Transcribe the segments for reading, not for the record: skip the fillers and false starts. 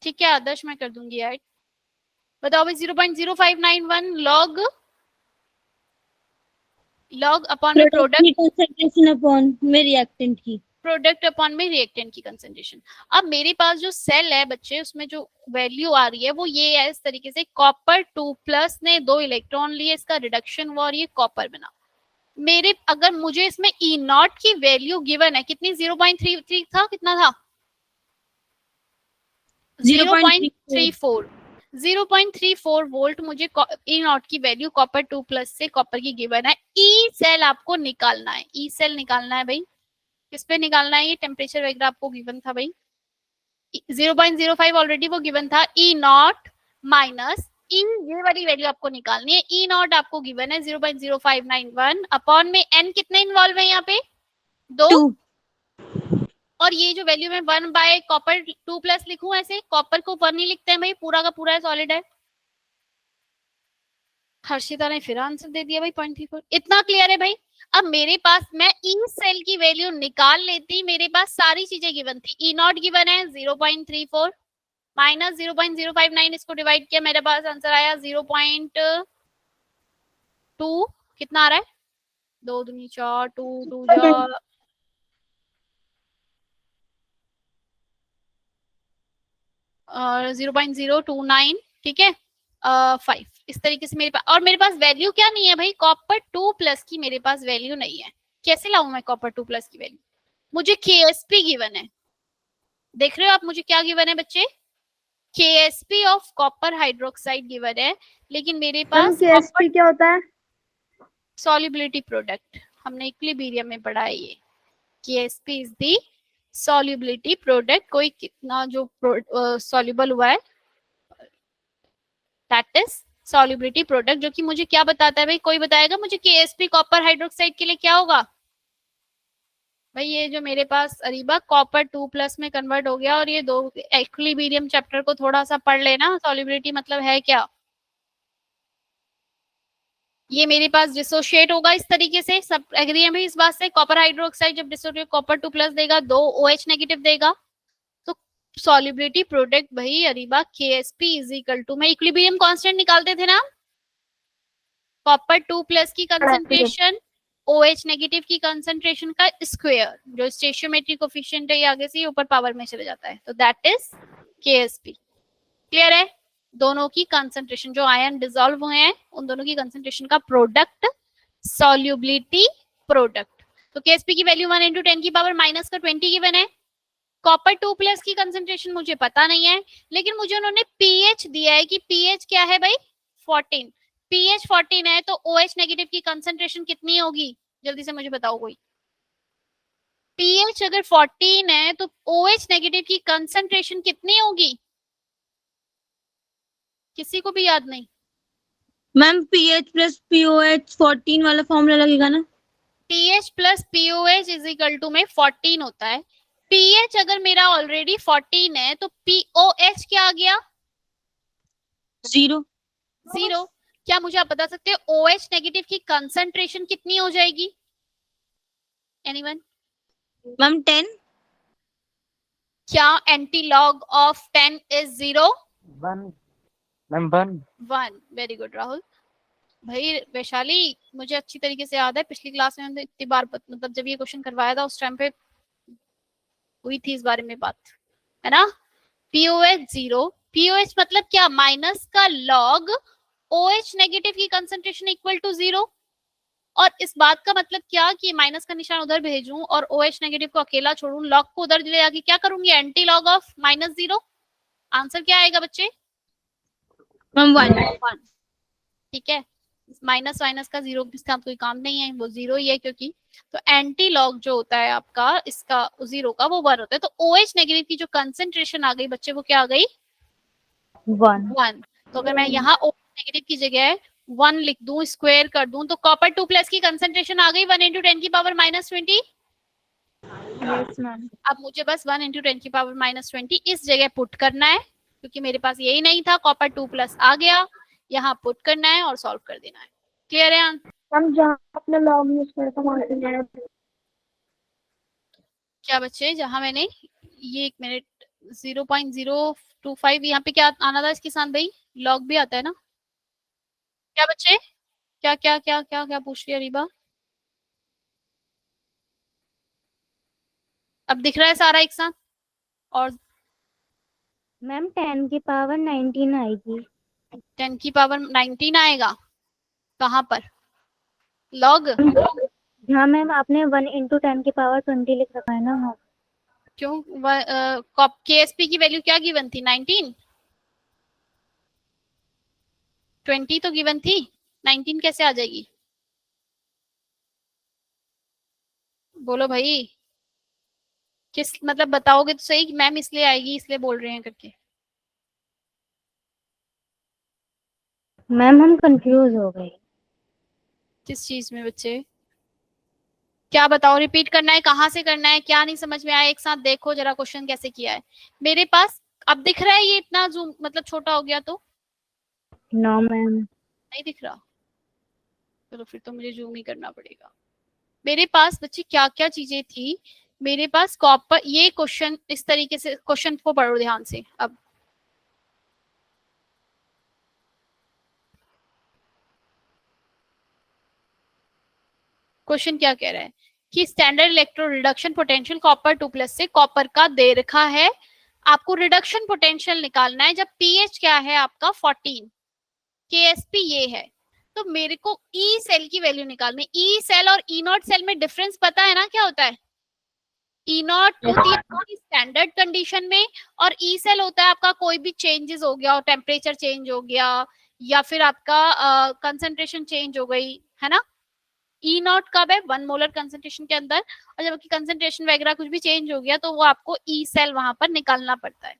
ठीक है आदर्श, मैं कर दूंगी ऐड। बताओ भाई 0.0591 लॉग अपॉन में प्रोडक्ट की कंसंट्रेशन अपॉन में रिएक्टेंट की, प्रोडक्ट अपॉन में रिएक्टेंट की कंसंट्रेशन। अब मेरे पास जो सेल है बच्चे, उसमें जो वैल्यू आ रही है वो ये है इस तरीके से, कॉपर 2+ ने 2 इलेक्ट्रॉन लिए, इसका रिडक्शन हुआ और ये कॉपर बना। मेरे अगर मुझे इसमें ई नॉट की वैल्यू गिवन है कितनी, 0.33 था, कितना था 0.34 0.34 वोल्ट मुझे ई नॉट की वैल्यू कॉपर 2+ से कॉपर की गिवन है। ई सेल आपको निकालना है, ई सेल निकालना है भाई। किस पे निकालना है, ये टेम्परेचर वगैरह आपको गिवन था भाई, 0.05 ऑलरेडी वो गिवन था, ई नॉट माइनस ई, ये वाली वैल्यू आपको निकालनी है। ई नॉट आपको गिवन है 0.0591 अपॉन में एन कितने इन्वॉल्व है यहाँ पे, 2, 2। और ये जो वैल्यू में 1 बाय कॉपर 2+ लिखूं, ऐसे कॉपर को 1 ही लिखते हैं भाई, पूरा का पूरा सॉलिड है। हर्षिता ने फिर आंसर दे दिया भाई 0.34। इतना क्लियर है भाई। अब मेरे पास, मैं ई सेल की वैल्यू निकाल लेती, मेरे पास सारी चीजें गिवन थी। ई नॉट गिवन है 0.34 माइनस 0.059, इसको डिवाइड किया, मेरे पास आंसर आया 0.2, कितना आ रहा है, 2 दूनी 4, 2 2 जा और 0.029, ठीक है 5, इस तरीके से मेरे पास। और मेरे पास वैल्यू क्या नहीं है भाई, कॉपर 2+ की मेरे पास वैल्यू नहीं है। कैसे लाऊं मैं कॉपर 2+ की वैल्यू, मुझे KSP गिवन है, देख रहे हो आप मुझे क्या गिवन है बच्चे, KSP of copper hydroxide given है, लेकिन मेरे पास कॉपर KSP क्या होता है? सॉल्युबिलिटी प्रोडक्ट, हमने इक्विलिब्रियम में पढ़ा है ये। KSP is the solubility product, कोई कितना जो सॉल्युबल हुआ है, दैट इज सॉल्युबिलिटी प्रोडक्ट, जो कि मुझे क्या बताता है भाई, कोई बताएगा मुझे KSP कॉपर हाइड्रोक्साइड के लिए क्या होगा भाई। ये जो मेरे पास अरीबा कॉपर 2+ में कन्वर्ट हो गया, और ये दो इक्विलिब्रियम चैप्टर को थोड़ा सा पढ़ लेना, सॉल्युबिलिटी मतलब है क्या। ये मेरे पास डिसोशिएट होगा इस तरीके से, सब एग्री है भाई इस बात से, कॉपर हाइड्रोक्साइड जब डिसोशिएट कॉपर 2+ देगा, 2 OH नेगेटिव देगा, तो सॉल्युबिलिटी प्रोडक्ट भाई Ariba KSP is equal to, मैं इक्विलिब्रियम कांस्टेंट निकालते थे ना, कॉपर 2+ की कंसंट्रेशन OH नेगेटिव की कंसंट्रेशन का स्क्वायर, जो स्टेशियोमेट्री कोफिशिएंट है, ये आगे से ऊपर पावर में चले जाता है, तो दैट इज KSP। क्लियर है, दोनों की कंसंट्रेशन जो आयन डिसॉल्व हुए हैं उन दोनों की कंसंट्रेशन का प्रोडक्ट सॉल्युबिलिटी प्रोडक्ट। तो KSP की वैल्यू 1 × 10⁻⁻20 गिवन है। कॉपर 2+ की कंसंट्रेशन मुझे पता नहीं है, लेकिन मुझे उन्होंने पीएच दिया है कि पीएच क्या है भाई 14, पीएच 14 है, तो OH नेगेटिव की कंसंट्रेशन कितनी होगी, जल्दी से मुझे बताओ कोई। पीएच अगर 14 है तो OH नेगेटिव की कंसंट्रेशन कितनी होगी, किसी को भी याद नहीं। मैम पीएच प्लस पीओएच 14 वाला फॉर्मूला लगेगा ना? PH plus pOH is equal to में 14 होता है। पीएच अगर मेरा ऑलरेडी 14 है तो पीओएच क्या आ गया, 0। क्या मुझे आप बता सकते हो OH नेगेटिव की कंसंट्रेशन कितनी हो जाएगी, एनीवन? मैम 10। क्या antilog of 10 is 0? 1 ma'am 1। 1, very good Rahul. भाई वैशाली मुझे अच्छी तरीके से याद है, पिछली क्लास में हमने इतनी बार मतलब जब ये क्वेश्चन करवाया था उस टाइम पे हुई थी इस बारे में बात, है ना। पीओएच 0, पीओएच मतलब क्या, माइनस का लॉग OH नेगेटिव की कंसंट्रेशन इक्वल टू 0, और इस बात का मतलब क्या कि माइनस का निशान उधर भेजूं और OH नेगेटिव को अकेला छोड़ूं, लॉग को उधर ले जाके क्या करूंगी, एंटी लॉग ऑफ -0। आंसर क्या आएगा बच्चे, मैम 1। 1, ठीक है। माइनस माइनस का 0 इसका कोई काम नहीं है, वो 0 ही है, क्योंकि तो एंटी लॉग जो होता है आपका इसका 0 का वो 1 होता है। तो OH नेगेटिव की जो कंसेंट्रेशन आ गई बच्चे वो क्या आ गई, 1। तो अगर मैं यहाँ OH नेगेटिव की जगह 1 लिख दूं, स्क्वायर कर दूं, तो कॉपर 2+ की कंसेंट्रेशन आ गई 1 × 10⁻⁻20। Yes ma'am. अब मुझे बस 1 × 10⁻⁻20 इस जगह पुट करना है, क्योंकि मेरे पास यही नहीं था, कॉपर 2+ आ गया, यहाँ पुट करना है और सॉल्व कर देना है। क्लियर है, हम जहाँ अपना लॉग यूज करते हैं क्या बच्चे, जहां मैंने ये, एक मिनट 0.025 यहाँ पे क्या आना था इसके साथ भाई? लॉग भी आता है ना? क्या बच्चे? क्या क्या क्या क्या क्या पूछ रही है रीबा? अब दिख रहा है सारा एक साथ? और मैम 10 की पावर 19 आएगी। 10 की पावर 19 आएगा? कहाँ पर? लॉग? हाँ मैम, आपने 1 × 10 की पावर 20 लिख रखा है ना। हाँ क्यों? केएसपी की वैल्यू क्या गिवन थी? 19? 20 तो गिवन थी, 19 कैसे आ जाएगी? बोलो भाई, किस मतलब बताओगे तो सही कि मैम इसलिए आएगी इसलिए बोल रहे हैं करके। मैम, हम कंफ्यूज हो गए। किस चीज में बच्चे? क्या बताओ, रिपीट करना है? कहाँ से करना है? क्या नहीं समझ में आया? एक साथ देखो जरा क्वेश्चन कैसे किया है मेरे पास। अब दिख रहा है ये इतना जूम मतलब छोटा हो गया तो? No ma'am. नहीं दिख रहा? चलो फिर तो मुझे जूम ही करना पड़ेगा। मेरे पास बच्चे क्या क्या चीजें थी मेरे पास? कॉपर, ये क्वेश्चन इस तरीके से, क्वेश्चन को पढ़ो ध्यान से। अब क्वेश्चन क्या कह रहा है कि standard electro reduction potential copper 2+ से कॉपर का दे रखा है, आपको रिडक्शन पोटेंशियल निकालना है जब पीएच क्या है आपका 14, केएसपी ये है। तो मेरे को ई सेल की वैल्यू निकालनी। ई सेल और ई नॉट सेल में डिफरेंस पता है ना क्या होता है? ई नॉट होती है आपकी स्टैंडर्ड कंडीशन में, और ई सेल होता है आपका कोई भी चेंजेस हो गया, टेम्परेचर चेंज हो गया या फिर आपका कंसंट्रेशन चेंज हो गई, है ना? ई नॉट कब है? 1 मोलर कंसंट्रेशन के अंदर, और जब आपकी कंसंट्रेशन वगैरह कुछ भी चेंज हो गया तो वो आपको ई सेल वहां पर निकालना पड़ता है।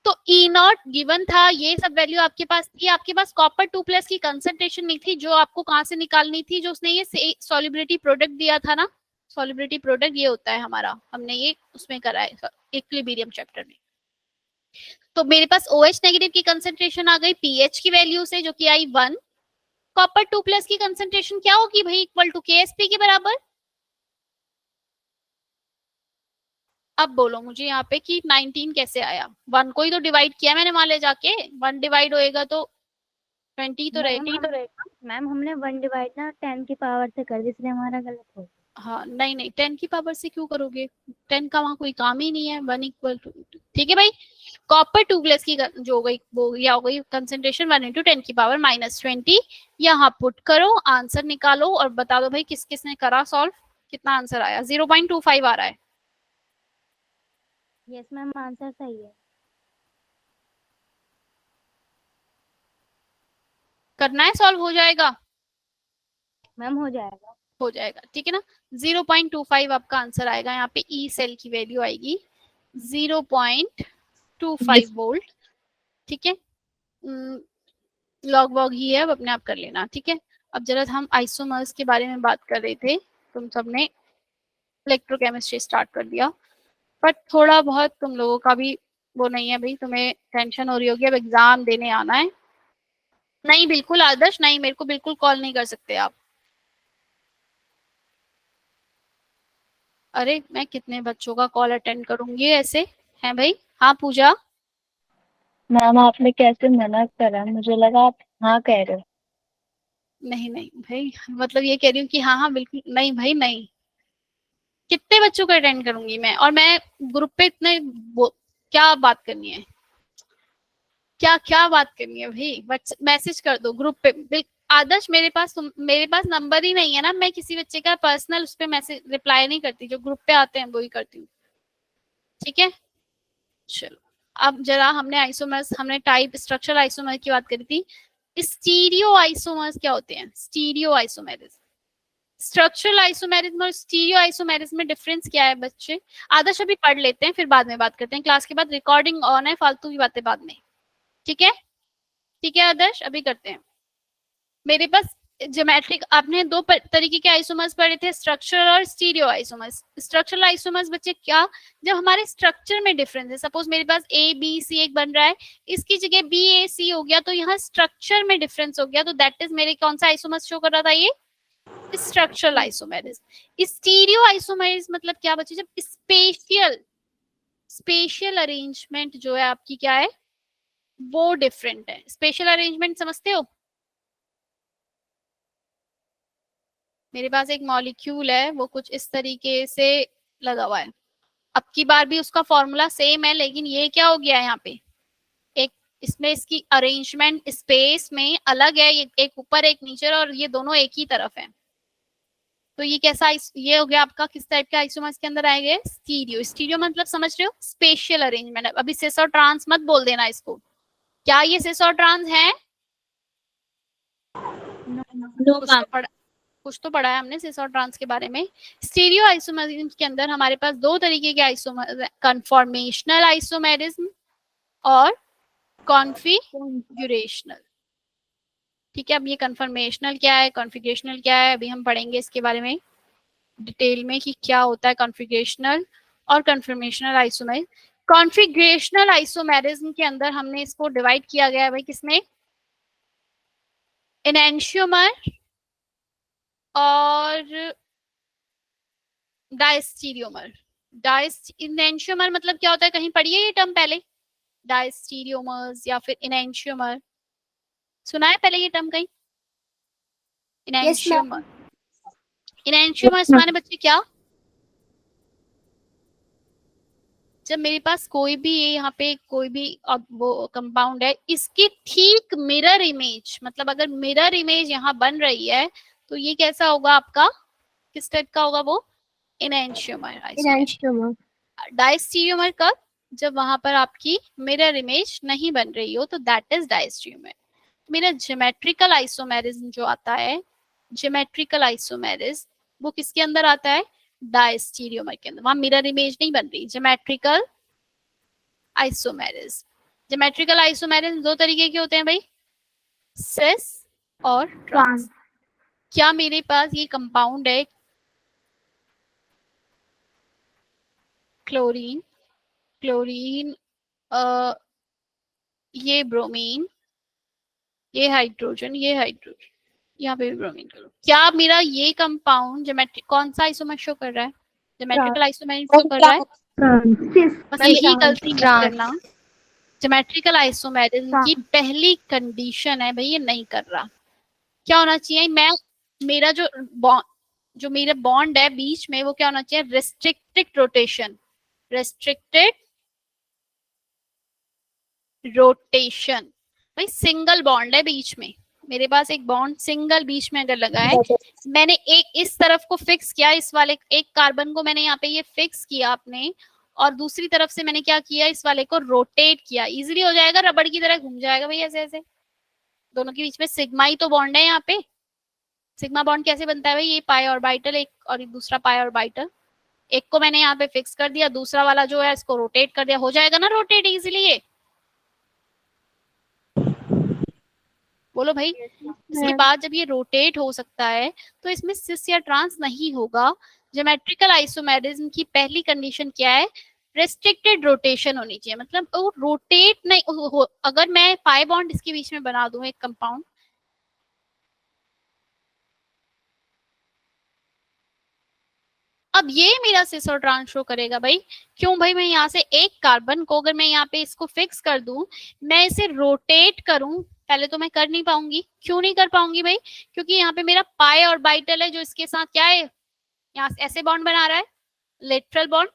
तो ई नॉट गिवन था, ये सब वैल्यू आपके पास थी। आपके पास कॉपर 2+ की कंसंट्रेशन नहीं थी जो आपको कहां से निकालनी थी, जो उसने ये सॉल्युबिलिटी प्रोडक्ट दिया था ना। सॉल्युबिलिटी प्रोडक्ट ये होता है हमारा, हमने ये उसमें करा है इक्विलिब्रियम चैप्टर में। तो मेरे पास OH नेगेटिव की कंसंट्रेशन आ गई पीएच की वैल्यू से जो कि आई 1। कॉपर 2+ की कंसंट्रेशन क्या होगी भाई? इक्वल टू केएसपी के बराबर। अब बोलो मुझे यहाँ पे कि 19 कैसे आया? 1 को ही तो डिवाइड किया मैंने वहां ले जाके, 1 डिवाइड होएगा तो 20 तो रहेगा। मैम हमने 1 डिवाइड ना 10 की पावर से कर दी, इसलिए हमारा गलत हो गया। हाँ नहीं नहीं, 10 की पावर से क्यों करोगे? 10 का वहां कोई काम ही नहीं है। 1 इक्वल टू, ठीक है भाई। कॉपर 2+ की जो हो गई वो या हो गई कंसेंट्रेशन 1 × 10⁻20। यहाँ पुट करो, आंसर निकालो और बता दो भाई किस किसने करा सॉल्व, कितना आंसर आया? 0.25 आ रहा है। यस मैम, आंसर सही है। करना है सॉल्व, हो जाएगा? मैम हो जाएगा। हो जाएगा, ठीक है ना। 0.25 आपका आंसर आएगा। यहाँ पे ई सेल की वैल्यू आएगी 0.25 वोल्ट, ठीक है। लॉग वॉग ही है, अब अपने आप कर लेना, ठीक है। अब जरा हम आइसोमर्स के बारे में बात कर रहे थे, तुम सबने इलेक्ट्रोकेमिस्ट्री स्टार्ट कर दिया, बट थोड़ा बहुत तुम लोगों का भी वो नहीं है भाई, तुम्हें टेंशन हो रही होगी अब एग्जाम देने आना है। नहीं बिल्कुल आदर्श नहीं, मेरे को बिल्कुल कॉल नहीं कर सकते आप। अरे मैं कितने बच्चों का कॉल अटेंड करूंगी ऐसे, है भाई? हाँ पूजा। मैम आपने कैसे मना करा, मुझे लगा आप हाँ कह रहे हो। नहीं नहीं भाई, मतलब ये कह रही हूँ कि हाँ हाँ बिल्कुल नहीं भाई, नहीं। कितने बच्चों को अटेंड करूंगी मैं? और मैं ग्रुप पे इतने क्या बात करनी है? क्या क्या बात करनी है भाई? मैसेज कर दो ग्रुप पे। आदर्श मेरे पास नंबर ही नहीं है ना, मैं किसी बच्चे का पर्सनल उस पे मैसेज रिप्लाई नहीं करती, जो ग्रुप पे आते हैं वो ही करती हूँ, ठीक है। चलो अब जरा हमने आइसोमर्स, हमने टाइप स्ट्रक्चरल आइसोमर की बात करी थी। स्टीरियो आइसोमर्स क्या होते हैं? स्टीरियो आइसोमेरिज्म, स्ट्रक्चरल आइसोमेरिज्म और स्टीरियो आइसोमेरिज्म में डिफरेंस क्या है बच्चे? आदर्श अभी पढ़ लेते हैं फिर बाद में बात करते हैं, क्लास के बाद रिकॉर्डिंग ऑन है, फालतू की बातें बाद में, ठीक है। ठीक है आदर्श, अभी करते हैं। मेरे पास ज्योमेट्रिक, आपने दो तरीके के आइसोमर्स पढ़े थे, स्ट्रक्चरल और स्टीरियो आइसोमर्स। स्ट्रक्चरल आइसोमर्स बच्चे क्या, जब हमारे स्ट्रक्चर में डिफरेंस है, सपोज मेरे पास ए बी सी एक बन रहा है, इसकी जगह बी ए सी हो गया, तो यहाँ स्ट्रक्चर में डिफरेंस हो गया, तो दैट इज मेरे कौन सा आइसोमर्स शो कर रहा था? ये स्ट्रक्चरल आइसोमेरिज्म। स्टीरियो आइसोमेरिज्म मतलब क्या बच्चे? जब स्पेशियल स्पेशल अरेंजमेंट जो है आपकी क्या है, वो डिफरेंट है। स्पेशल अरेंजमेंट समझते हो? मेरे पास एक मॉलिक्यूल है, वो कुछ इस तरीके से लगा हुआ है। अब की बार भी उसका फॉर्मूला सेम है, लेकिन ये क्या हो गया है यहाँ पे, एक इसमें इसकी अरेंजमेंट स्पेस में अलग है, एक ऊपर एक नीचे, और ये दोनों एक ही तरफ है। तो ये कैसा, ये हो गया आपका किस टाइप के आइसोमर्स के अंदर आएंगे, स्टीरियो। स्टीरियो मतलब समझ रहे हो, स्पेशल अरेंजमेंट। अभी सिस और ट्रांस मत बोल देना इसको। क्या ये सिस और ट्रांस है? No ma'am. कुछ तो पढ़ा है हमने सिस और ट्रांस के बारे में। स्टीरियो आइसोमेरिज्म के अंदर हमारे पास दो तरीके के आइसोमर, कन्फॉर्मेशनल आइसोमेरिज्म और कॉन्फिगरेशनल। ठीक है, अब ये कन्फॉर्मेशनल क्या है, कॉन्फिगरेशनल क्या है, अभी हम पढ़ेंगे इसके बारे में डिटेल में कि क्या होता है कॉन्फिगरेशनल और कन्फॉर्मेशनल आइसोमेरिज्म। कॉन्फिगरेशनल आइसोमेरिज्म के अंदर हमने इसको डिवाइड किया गया है भाई किसमें, एनेंशियोमर और डायस्टीरियोमर। इनेंशियोमर मतलब क्या होता है, कहीं पढ़ी है ये टर्म पहले? डायस्टीरियोमर्स या फिर इनेंशियोमर, सुना है पहले ये टर्म कहीं? इनेंशियोमर, इनेंशियोमर्स माने बच्चे क्या, जब मेरे पास कोई भी यहाँ पे कोई भी वो कंपाउंड है, इसकी ठीक मिरर इमेज, मतलब अगर मिरर इमेज यहाँ बन रही है तो ये कैसा होगा आपका, किस टाइप का होगा वो, इनेंशियोमर। डायस्टीरियोमर कब, जब वहां पर आपकी मिरर इमेज नहीं बन रही हो, तो दैट इज डायस्टीरियोमर। मेरा ज्योमेट्रिकल आइसोमेरिज्म जो आता है, ज्योमेट्रिकल आइसोमेरिज्म वो किसके अंदर आता है, डायस्टीरियोमर के अंदर। वहां मिरर इमेज नहीं बन रही। ज्योमेट्रिकल आइसोमेरिज्म, ज्योमेट्रिकल आइसोमेरिज्म दो तरीके के होते हैं भाई, सिस और ट्रांस। क्या मेरे पास ये कंपाउंड है, क्लोरीन, क्लोरीन, ये ब्रोमीन, ये हाइड्रोजन, ये हाइड्रोजन, यहाँ पे भी ब्रोमीन करो। क्या मेरा ये कंपाउंड ज्योमेट्रिक कौन सा आइसोमर शो कर रहा है, ज्योमेट्रिकल आइसोमर शो कर रहा है? बस यही गलती मत करना, ज्योमेट्रिकल आइसोमेरिज्म की पहली कंडीशन है भाई ये नहीं कर रहा। क्या होना चाहिए, मैं मेरा जो मेरा बॉन्ड है बीच में वो क्या होना चाहिए, रेस्ट्रिक्टेड रोटेशन, रेस्ट्रिक्टेड रोटेशन। भाई सिंगल बॉन्ड है बीच में, मेरे पास एक बॉन्ड सिंगल बीच में अगर लगा है, मैंने एक इस तरफ को फिक्स किया, इस वाले एक कार्बन को मैंने यहाँ पे ये फिक्स किया आपने, और दूसरी तरफ से मैंने क्या किया, इस वाले को रोटेट किया, इजीली हो जाएगा, रबड़ की तरह घूम जाएगा भाई ऐसे ऐसे। दोनों के बीच में सिग्मा ही तो बॉन्ड है यहाँ पे। सिग्मा बॉन्ड कैसे बनता है भाई, ये पाई ऑर्बिटल एक और एक दूसरा पाई ऑर्बिटल, एक को मैंने यहाँ पे फिक्स कर दिया, दूसरा वाला जो है इसको रोटेट कर दिया, हो जाएगा ना रोटेट इजीली ये। बोलो भाई, इसके बाद जब ये रोटेट हो सकता है तो इसमें सिस या ट्रांस नहीं होगा। ज्योमेट्रिकल आइसोमेरिज्म की पहली कंडीशन क्या है, रेस्ट्रिक्टेड रोटेशन होनी चाहिए, मतलब वो रोटेट नहीं अगर मैं पाई बॉन्ड इसके बीच में बना दूं एक कंपाउंड, अब ये मेरा सिस और ट्रांस शो करेगा भाई। क्यों भाई, मैं यहाँ से एक कार्बन को अगर मैं यहाँ पे इसको फिक्स कर दूं, मैं इसे रोटेट करूं, पहले तो मैं कर नहीं पाऊंगी। क्यों नहीं कर पाऊंगी भाई, क्योंकि यहाँ पे मेरा पाई ऑर्बिटल है जो इसके साथ क्या है, यहाँ ऐसे बॉन्ड बना रहा है, लेटरल बॉन्ड।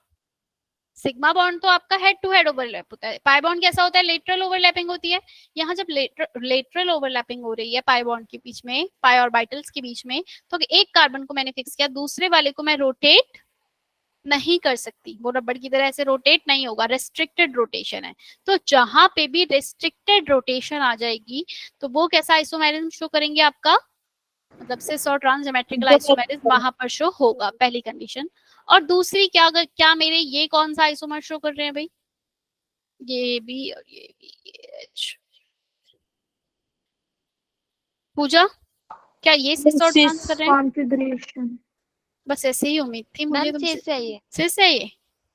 सिग्मा बॉन्ड तो आपका हेड टू हेड ओवरलैप होता है, पाई बॉन्ड कैसा होता है, लेटरल ओवरलैपिंग होती है। यहाँ जब लेटरल ओवरलैपिंग हो रही है पाई बॉन्ड के बीच में, पाई ऑर्बिटल्स के बीच में, तो एक कार्बन को मैंने फिक्स किया, दूसरे वाले को मैं रोटेट नहीं कर सकती, वो रबड़ की तरह ऐसे रोटेट नहीं होगा, रेस्ट्रिक्टेड रोटेशन है। तो जहां पे भी रेस्ट्रिक्टेड रोटेशन आ जाएगी तो वो कैसा आइसोमेरिज्म शो करेंगे आपका, मतलब सिस और ट्रांस ज्योमेट्रिकल आइसोमेरिज्म वहां पर शो होगा, पहली कंडीशन। और दूसरी क्या मेरे ये कौन सा आइसोमर शो कर रहे हैं भाई, ये भी और ये भी, पूजा क्या ये सिस और ट्रांस कर रहे हैं? कॉन्फिगरेशन। बस ऐसे ही उम्मीद थी मुझे तुमसे। सिस है ये, सिस है ये,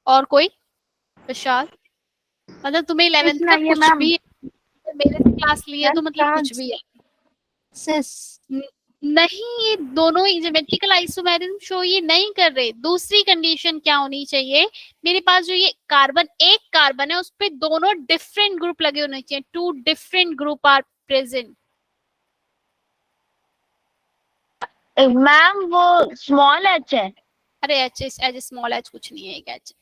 और कोई विशाल, मतलब तुम्हें 11th का कुछ भी मेरे से क्लास लिया तो मतलब कुछ भी है। सिस नहीं, ये दोनों ही ज्योमेट्रिकल आइसोमेरिज्म शो ये नहीं कर रहे। दूसरी कंडीशन क्या होनी चाहिए, मेरे पास जो ये कार्बन, एक कार्बन है उस पे दोनों डिफरेंट ग्रुप लगे होने चाहिए, 2 different group are present. Ma'am वो स्मॉल एच है। अरे एच एच स्मॉल एच कुछ नहीं है, एक एच।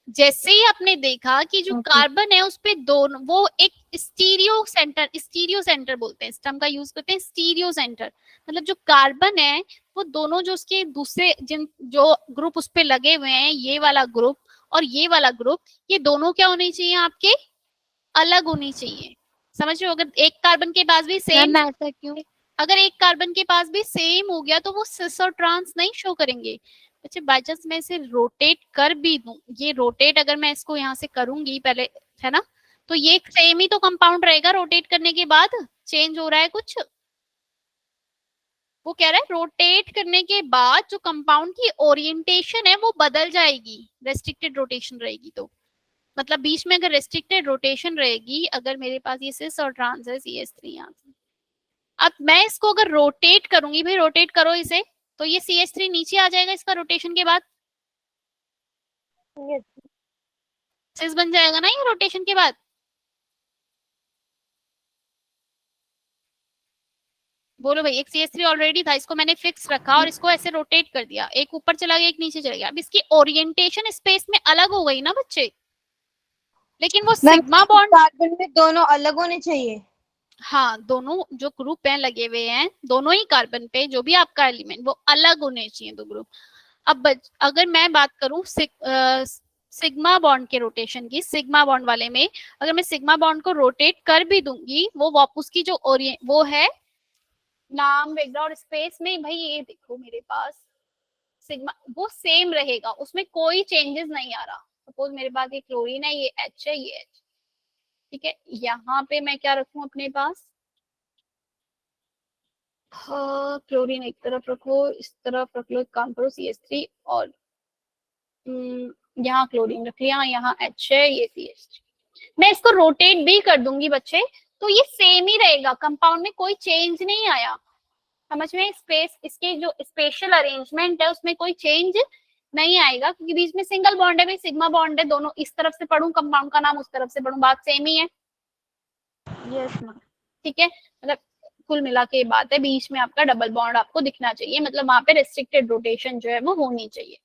जैसे ही आपने देखा कि जो कार्बन है उस पे दोनों, वो एक स्टीरियो सेंटर बोलते हैं, इस टर्म का यूज करते हैं, स्टीरियो सेंटर। मतलब जो कार्बन है वो दोनों जो उसके दूसरे जिन जो ग्रुप उस पे लगे हुए हैं, ये वाला ग्रुप और ये वाला ग्रुप, ये दोनों क्या होने चाहिए आपके, अलग होनी चाहिए। समझ रहे हो? अगर एक कार्बन के पास भी सेम, ऐसा क्यों? अगर एक कार्बन के पास भी सेम हो गया तो वो सिस और ट्रांस नहीं शो करेंगे। अच्छा, बाई चांस मैं इसे रोटेट कर भी दूं, ये रोटेट अगर मैं इसको यहाँ से करूंगी पहले, है ना, तो ये सेम ही तो कंपाउंड रहेगा, रोटेट करने के बाद चेंज हो रहा है कुछ? वो कह रहा है रोटेट करने के बाद जो कंपाउंड की ओरिएंटेशन है वो बदल जाएगी, रेस्ट्रिक्टेड रोटेशन रहेगी तो। मतलब बीच में अगर रेस्ट्रिक्टेड रोटेशन रहेगी, अगर मेरे पास ये सिस और ट्रांस है, CH3 यहाँ से, अब मैं इसको अगर रोटेट करूंगी, भाई रोटेट करो इसे, तो ये CH3 नीचे आ जाएगा इसका रोटेशन के बाद, सिस बन जाएगा ना ये रोटेशन के बाद। बोलो भाई, एक CH3 ऑलरेडी था, इसको मैंने फिक्स रखा और इसको ऐसे रोटेट कर दिया, एक ऊपर चला गया एक नीचे चला गया, अब इसकी ओरिएंटेशन स्पेस में अलग हो गई ना बच्चे, लेकिन वो सिग्मा बॉन्ड, कार्बन में दोनों अलग होने चाहिए। हाँ दोनों जो ग्रुप हैं लगे हुए हैं, दोनों ही कार्बन पे जो भी आपका एलिमेंट, वो अलग होने चाहिए दो ग्रुप। अब अगर मैं बात करूं सिग्मा बॉन्ड के रोटेशन की, सिग्मा बॉन्ड वाले में अगर मैं सिग्मा बॉन्ड को रोटेट कर भी दूंगी, वो उसकी जो वो है नाम वगैरह और स्पेस में, भाई ये देखो मेरे पास सिग्मा वो सेम रहेगा, उसमें कोई चेंजेस नहीं आ रहा। सपोज मेरे पास ये क्लोरीन है, ये H है, ये H, ठीक है, यहाँ पे मैं क्या रखूं अपने पास, हाँ क्लोरीन एक तरफ रखो, इस तरफ रख लो, एक काम करो CH3 और यहाँ क्लोरीन रख लिया, यहाँ H है, ये CH3। मैं इसको रोटेट भी कर दूंगी बच्चे, तो ये सेम ही रहेगा, कंपाउंड में कोई चेंज नहीं आया। समझ में? स्पेस, इसके जो स्पेशल अरेंजमेंट है उसमें कोई चेंज नहीं आएगा, क्योंकि बीच में सिंगल बॉन्ड है, भाई सिग्मा बॉन्ड है, दोनों इस तरफ से पढ़ूं कंपाउंड का नाम, उस तरफ से पढ़ूं बात सेम ही है। Yes ma'am. ठीक है, मतलब कुल मिला के बात है, बीच में आपका डबल बॉन्ड आपको दिखना चाहिए, मतलब वहां पे रेस्ट्रिक्टेड रोटेशन जो है वो होनी चाहिए।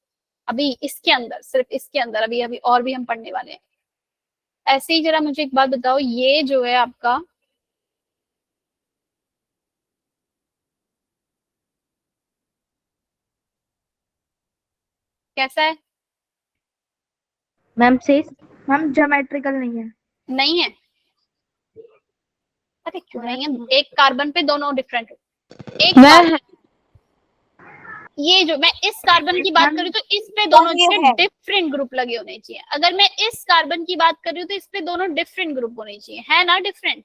अभी इसके अंदर, सिर्फ इसके अंदर, अभी अभी और भी हम पढ़ने वाले हैं। ऐसे ही जरा मुझे एक बात बताओ, ये जो है आपका कैसा है? मैम सिस मैम ज्योमेट्रिकल नहीं है। नहीं है? अरे क्यों नहीं है, एक कार्बन पे दोनों डिफरेंट, एक मैं ये जो मैं इस कार्बन की बात करूँ तो इस पे दोनों डिफरेंट ग्रुप लगे होने चाहिए, अगर मैं इस कार्बन की बात कर रही हूँ तो इस पे दोनों डिफरेंट ग्रुप होने चाहिए, है ना डिफरेंट?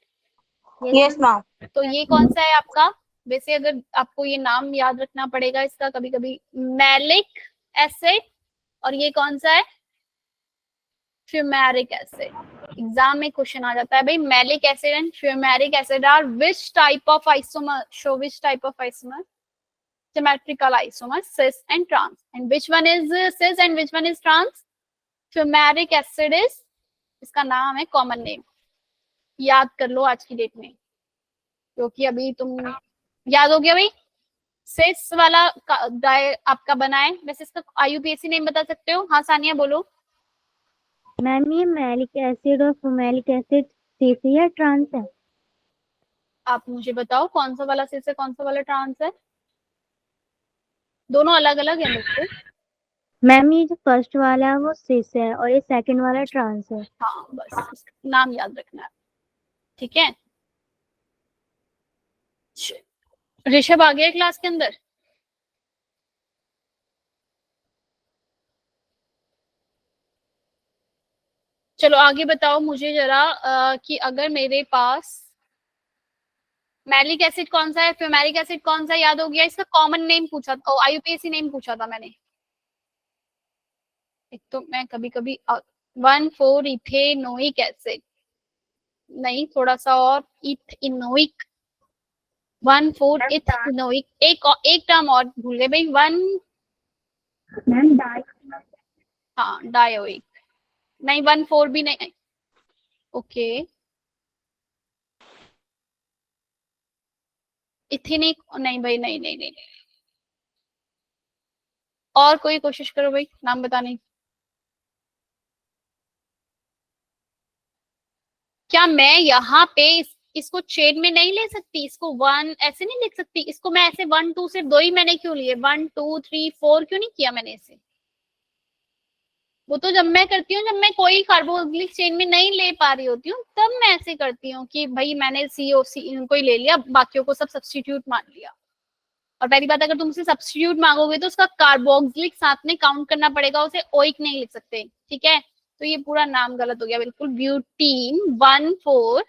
Yes ma'am. तो ये कौन सा है आपका? वैसे अगर आपको ये नाम याद रखना पड़ेगा इसका कभी कभी, मैलिक एसिड, और ये कौन सा है? Fumaric acid. एग्जाम में क्वेश्चन आ जाता है भाई, maleic acid and fumaric acid are which type of isomer, show which type of isomer, symmetrical isomer cis and trans, and which one is cis and which one is trans? Fumaric acid is, इसका नाम है common name, याद कर लो आज की date में, क्योंकि अभी तुम याद हो गया भाई, सिस वाला आपका बना है। वैसे इसका IUPAC नेम बता सकते हो? हाँ सानिया बोलो। मैम ये मैलिक एसिड और फॉर्मेलिक एसिड सिस या ट्रांस है? आप मुझे बताओ कौन सा वाला सिस है, कौन सा वाला ट्रांस है? दोनों अलग अलग है मुझसे। मैम ये जो फर्स्ट वाला है वो सिस है और ये सेकंड वाला ट्रांस है। हाँ बस नाम याद रखना है, ठीक है। ऋषभ आ गया क्लास के अंदर? चलो आगे बताओ मुझे जरा कि अगर मेरे पास मैलिक एसिड कौन सा है, फ्यूमेरिक एसिड कौन सा, याद हो गया? इसका कॉमन नेम पूछा था, IUPAC नेम पूछा था मैंने। एक तो मैं कभी कभी 1,4 इथेनोइक एसिड, नहीं थोड़ा सा और, इथेनोइक, 1,4 इथेनोइक। एक टर्म और भूल गए भाई, मैम हाँ डायोइक। नहीं 1,4 भी नहीं। ओके इथेनिक नहीं भाई, नहीं नहीं नहीं, नहीं। और कोई कोशिश करो भाई नाम बताने की। क्या मैं यहाँ पे इसको चेन में नहीं ले सकती? इसको वन ऐसे नहीं लिख सकती? इसको मैं ऐसे 1 2 सिर्फ दो ही मैंने क्यों लिए? 1 2 3 4 क्यों नहीं किया मैंने इसे? वो तो जब मैं करती हूँ, जब मैं कोई कार्बोक्सिलिक चेन में नहीं ले पा रही होती हूँ, तब मैं ऐसे करती हूँ कि भाई मैंने COC इनको ही ले लिया, बाकियों को सब सब्स्टिट्यूट मान लिया। और पहली बात, अगर तुम उसे सब्स्टिट्यूट मांगोगे तो उसका कार्बोक्सिलिक साथ में काउंट करना पड़ेगा, उसे ओइक नहीं लिख सकते। ठीक है, तो ये पूरा नाम गलत हो गया बिल्कुल। ब्यूटीन 1,4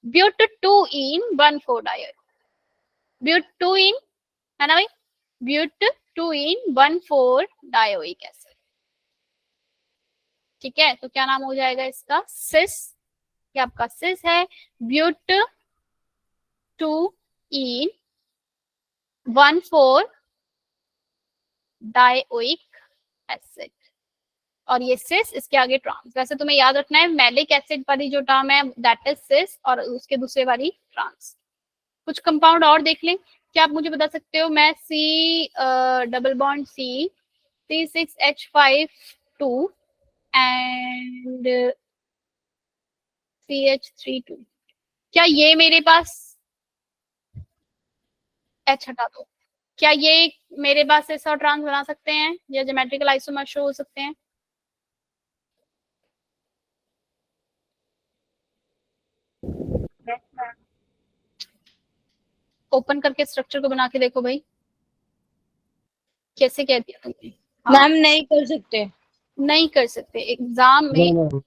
ब्यूट 2 इन 1,4 डायोइक। ब्यूट 2 इन है ना भाई, ब्यूट 2 इन 1,4 डायोइक एसिड। ठीक है, तो क्या नाम हो जाएगा इसका? सिस। ये आपका सिस है, ब्यूट 2 इन 1,4 डायोइक एसिड। और ये सिस, इसके आगे ट्रांस। वैसे तुम्हें याद रखना है मैलिक एसिड वाली जो टर्म है दैट इज सिस, और उसके दूसरे वाली ट्रांस। कुछ कंपाउंड और देख लें, क्या आप मुझे बता सकते हो? मैं C double bond C6H5 2 and CH3 2, क्या ये मेरे पास H हटा दो, क्या ये मेरे पास सिस और ट्रांस बना सकते हैं या ज्योमेट्रिकल आइसोमर शो हो सकते हैं? ओपन करके स्ट्रक्चर को बना के देखो भाई, कैसे कह दिया तुमने? हाँ, मैम नहीं कर सकते। नहीं कर सकते। एग्जाम में, नहीं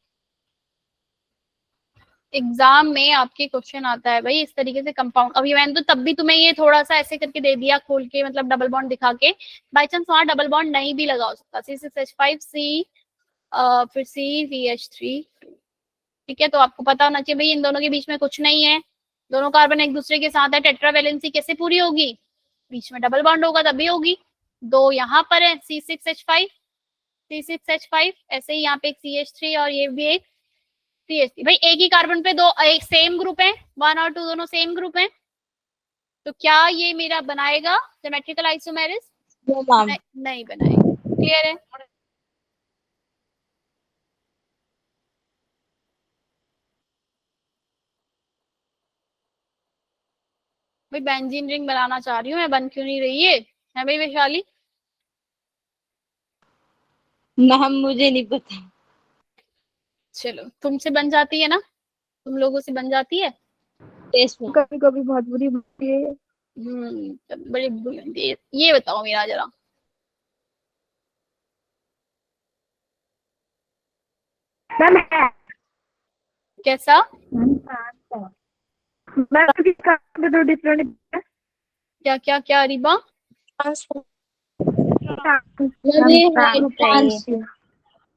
एग्जाम में आपके क्वेश्चन आता है भाई इस तरीके से कंपाउंड। अभी मैंने तो तब भी तुम्हें ये थोड़ा सा ऐसे करके दे दिया खोल के, मतलब डबल बॉन्ड दिखा के, बाई चांस वहां डबल बॉन्ड नहीं भी लगा हो सकता। C6H5 फिर CVH3। ठीक है, तो आपको पता होना चाहिए भाई इन दोनों के बीच में कुछ नहीं है, दोनों कार्बन एक दूसरे के साथ है। टेट्रावैलेंसी कैसे पूरी होगी? बीच में डबल बॉन्ड होगा तभी होगी। दो यहाँ पर है C6H5 ऐसे ही यहाँ पे एक CH3 और ये भी एक CH3। भाई एक ही कार्बन पे दो एक सेम ग्रुप है, 1 और 2 दोनों सेम ग्रुप है, तो क्या ये मेरा बनाएगा ज्योमेट्रिकल आइसोमेरिस? No ma'am. नहीं बनाएगा। क्लियर है? भाई बेंजीन रिंग बनाना चाह रही हूँ मैं, बन क्यों नहीं रही है भाई वैशाली? मैम मुझे नहीं पता। चलो तुमसे बन जाती है ना, तुम लोगों से बन जाती है। टेस्ट में कभी कभी बहुत बुरी बनती है। बड़ी बुरी बनती है। ये बताओ मेरा जरा, मैम कैसा? मैम किसका तो डिफरेंट क्या क्या क्या अरीबा?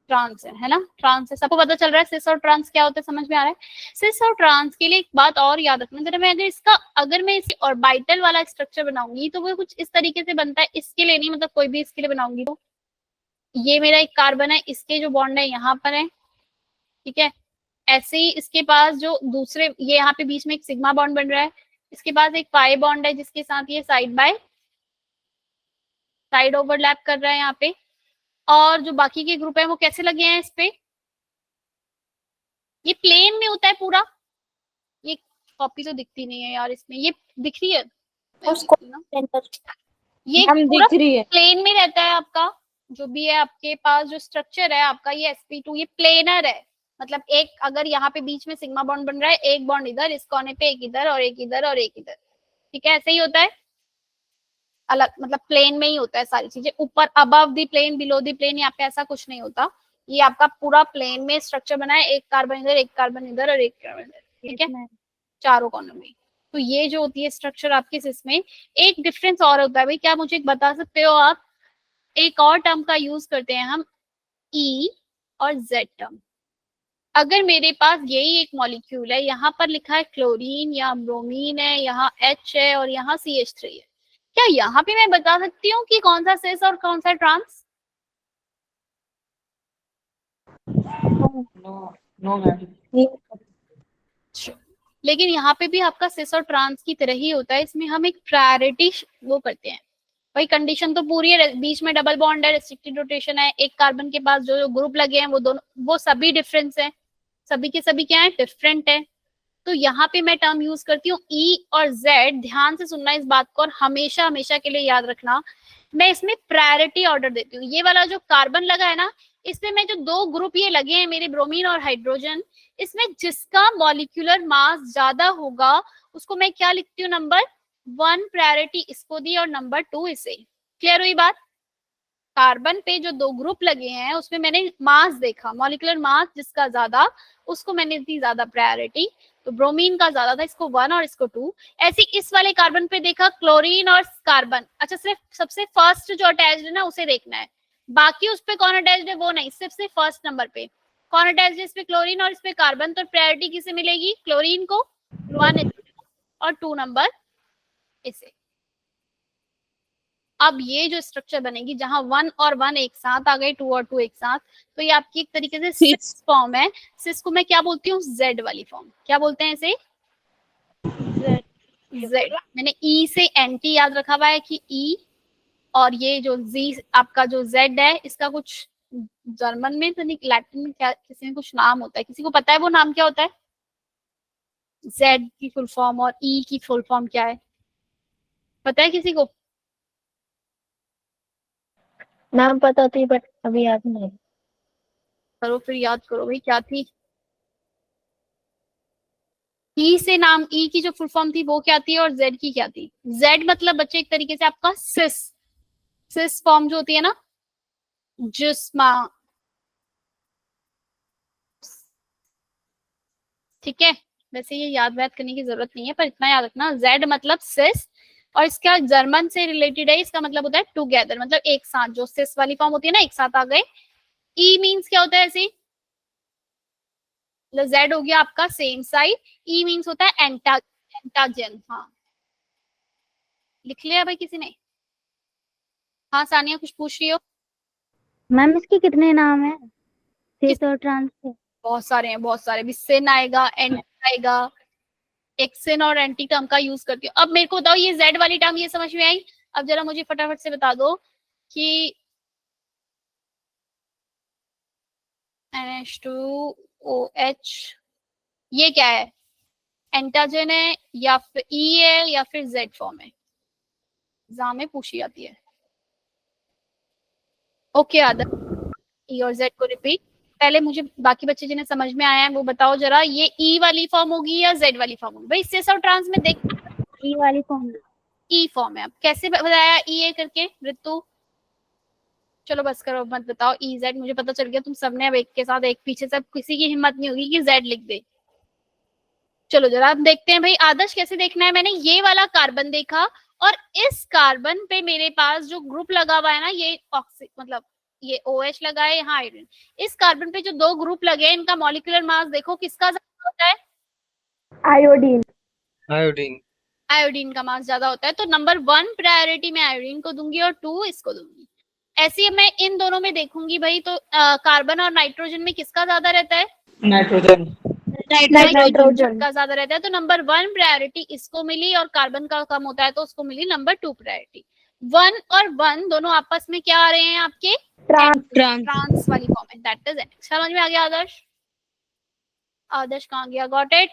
ट्रांस है ना, ट्रांस है। सबको पता चल रहा है सिस और ट्रांस क्या होता है, समझ में आ रहा है? सिस और ट्रांस के लिए एक बात और याद रखना जरा, मैं अगर मैं इसे ऑर्बिटल वाला स्ट्रक्चर बनाऊंगी तो वो कुछ इस तरीके से बनता है। इसके लिए नहीं, मतलब कोई भी इसके लिए बनाऊंगी तो ये मेरा एक कार्बन है, इसके जो बॉन्ड है यहाँ पर है। ठीक है, ऐसे ही इसके पास जो दूसरे, ये यहाँ पे बीच में एक सिग्मा बॉन्ड बन रहा है, इसके पास एक पाई बॉन्ड है जिसके साथ ये साइड बाय साइड ओवरलैप कर रहा है यहाँ पे। और जो बाकी के ग्रुप है वो कैसे लगे हैं इस पे? ये प्लेन में होता है पूरा। ये कॉपी तो दिखती नहीं है यार इसमें, ये दिख रही है ये हम पूरा दिख रही है। प्लेन में रहता है आपका। जो भी है आपके पास जो स्ट्रक्चर है आपका, ये sp2 ये प्लेनर है। मतलब एक अगर यहाँ पे बीच में सिग्मा बॉन्ड बन रहा है, एक बॉन्ड इधर इस कोने पे, एक इधर और एक इधर और एक इधर। ठीक है, ऐसे ही होता है अलग, मतलब प्लेन में ही होता है सारी चीजें। ऊपर above the plane below the plane यहाँ पे ऐसा कुछ नहीं होता। ये आपका पूरा प्लेन में स्ट्रक्चर बना है, एक कार्बन इधर एक कार्बन इधर और एक कार्बन इधर। ठीक है, चारों कॉर्नर में। तो ये जो होती है स्ट्रक्चर आपकी इसमें, एक डिफरेंस और होता है भाई, क्या मुझे बता सकते हो आप? एक और टर्म का यूज करते हैं हम, ई और जेड टर्म। अगर मेरे पास यही एक मॉलिक्यूल है, यहाँ पर लिखा है क्लोरीन या ब्रोमीन है, यहाँ H है और यहाँ CH3 है, क्या यहाँ पे मैं बता सकती हूँ कि कौन सा सिस और कौन सा ट्रांस? No no ma'am. लेकिन यहाँ पे भी आपका सिस और ट्रांस की तरह ही होता है, इसमें हम एक प्रायोरिटी वो करते हैं। भाई कंडीशन तो पूरी है, बीच में डबल बॉन्ड है, रेस्ट्रिक्टेड रोटेशन है, एक कार्बन के पास जो जो ग्रुप लगे हैं वो दोनों वो सभी डिफरेंस है, सभी के सभी क्या है, डिफरेंट है। तो यहाँ पे मैं टर्म यूज करती हूँ E और Z। ध्यान से सुनना इस बात को और हमेशा हमेशा के लिए याद रखना, मैं इसमें प्रायोरिटी ऑर्डर देती हूँ। ये वाला जो कार्बन लगा है ना, इसमें मैं जो दो ग्रुप ये लगे हैं मेरे, ब्रोमीन और हाइड्रोजन, इसमें जिसका मॉलिक्यूलर मास ज्यादा होगा उसको मैं क्या लिखती हूँ, नंबर 1 प्रायोरिटी इसको दी और नंबर 2 इसे। क्लियर हुई बात? कार्बन पे जो दो ग्रुप लगे हैं उसमें मैंने मास देखा, मॉलिक्यूलर मास जिसका ज्यादा उसको मैंने दी ज्यादा प्रायोरिटी, तो ब्रोमीन का ज्यादा था, इसको 1 और इसको 2। ऐसे इस वाले कार्बन पे देखा क्लोरीन और कार्बन, अच्छा सिर्फ सबसे फर्स्ट जो अटैच्ड है ना उसे देखना है, बाकी उस पे कौन अटैच्ड है वो नहीं, सिर्फ फर्स्ट नंबर पे कौन अटैच्ड है, इस पे क्लोरीन और इस पे कार्बन, तो प्रायोरिटी किसे मिलेगी, क्लोरीन को 1 और 2 नंबर इसे। अब ये जो स्ट्रक्चर बनेगी जहां 1 और 1 एक साथ आ गए, 2 और 2 एक साथ, तो ये आपकी एक तरीके से सिस फॉर्म है। सिस को मैं क्या बोलती हूँ, जेड वाली फॉर्म। क्या बोलते हैं इसे, जेड। मैंने ई से एंटी याद रखा हुआ है कि ई, और ये जो जी आपका जो जेड है इसका कुछ जर्मन में तो नहीं, लैटिन में क्या किसी में कुछ नाम होता है, किसी को पता है वो नाम क्या होता है, जेड की फुल फॉर्म और ई की फुल फॉर्म क्या है, पता है किसी को? नाम पता थी बट अभी याद नहीं। करो फिर याद करो भाई, क्या थी ई से, नाम ई की जो फुल फॉर्म थी वो क्या थी और जेड की क्या थी? जेड मतलब बच्चे एक तरीके से आपका सिस, सिस फॉर्म जो होती है ना, जिस्मा, ठीक है। वैसे ये याद व्याद करने की जरूरत नहीं है, पर इतना याद रखना जेड मतलब सिस, और इसका जर्मन से रिलेटेड है, इसका मतलब होता है टुगेदर, मतलब एक साथ, जो सिस वाली फॉर्म होती है ना एक साथ आ गए। ई मीन्स क्या होता है ऐसे, जेड हो गया आपका सेम साइड, ई मीन्स होता है एंटाजन। हाँ लिख लिया भाई किसी ने? हाँ सानिया कुछ पूछ रही हो? मैम इसके कितने नाम है, सिस और ट्रांस के? बहुत सारे हैं, बहुत सारे, विसेन आएगा, एंटी आएगा, एक्सेन और एंटी टर्म का यूज करती हूँ। अब मेरे को बताओ ये जेड वाली टर्म ये समझ में आई? अब जरा मुझे फटाफट से बता दो कि NH2OH ये क्या है, एंटाजन है या फिर ई है या फिर जेड फॉर्म है, एग्जाम में पूछी जाती है। ओके आदर, ई और जेड को रिपीट। पहले मुझे बाकी बच्चे जिन्हें समझ में आया है वो बताओ जरा, ये ई वाली फॉर्म होगी या जेड वाली फॉर्म होगी? भाई सिस और ट्रांस में देख, ई वाली फॉर्म। ई फॉर्म है। अब कैसे बताया ई ए करके ऋतु? चलो बस करो मत बताओ, ई जेड मुझे पता चल गया, तुम सबने अब एक के साथ एक पीछे से, अब किसी की हिम्मत नहीं होगी कि जेड लिख दे। चलो जरा अब देखते हैं भाई आदर्श कैसे देखना है। मैंने ये वाला कार्बन देखा और इस कार्बन पे मेरे पास जो ग्रुप लगा हुआ है ना, ये मतलब ये OH लगा है, यहाँ आयोडीन। इस कार्बन पे जो दो ग्रुप लगे हैं इनका मॉलिक्यूलर मास देखो किसका ज्यादा होता है, आयोडीन। आयोडीन का मास ज्यादा होता है, तो नंबर 1 प्रायोरिटी मैं आयोडीन को दूंगी और 2 इसको दूंगी। ऐसे ही मैं इन दोनों में देखूंगी भाई, तो कार्बन और नाइट्रोजन में किसका ज्यादा रहता है, नाइट्रोजन। नाइट्रोजन का ज्यादा रहता है, तो नंबर 1 प्रायोरिटी इसको मिली, और कार्बन का कम होता है तो उसको मिली नंबर 2 प्रायोरिटी। 1 और 1 दोनों आपस में क्या आ रहे हैं आपके, ट्रांस वाली फॉर्म है, दैट इज इट। समझ में आ गया आदर्श? आदर्श कहाँ गया, गॉट इट?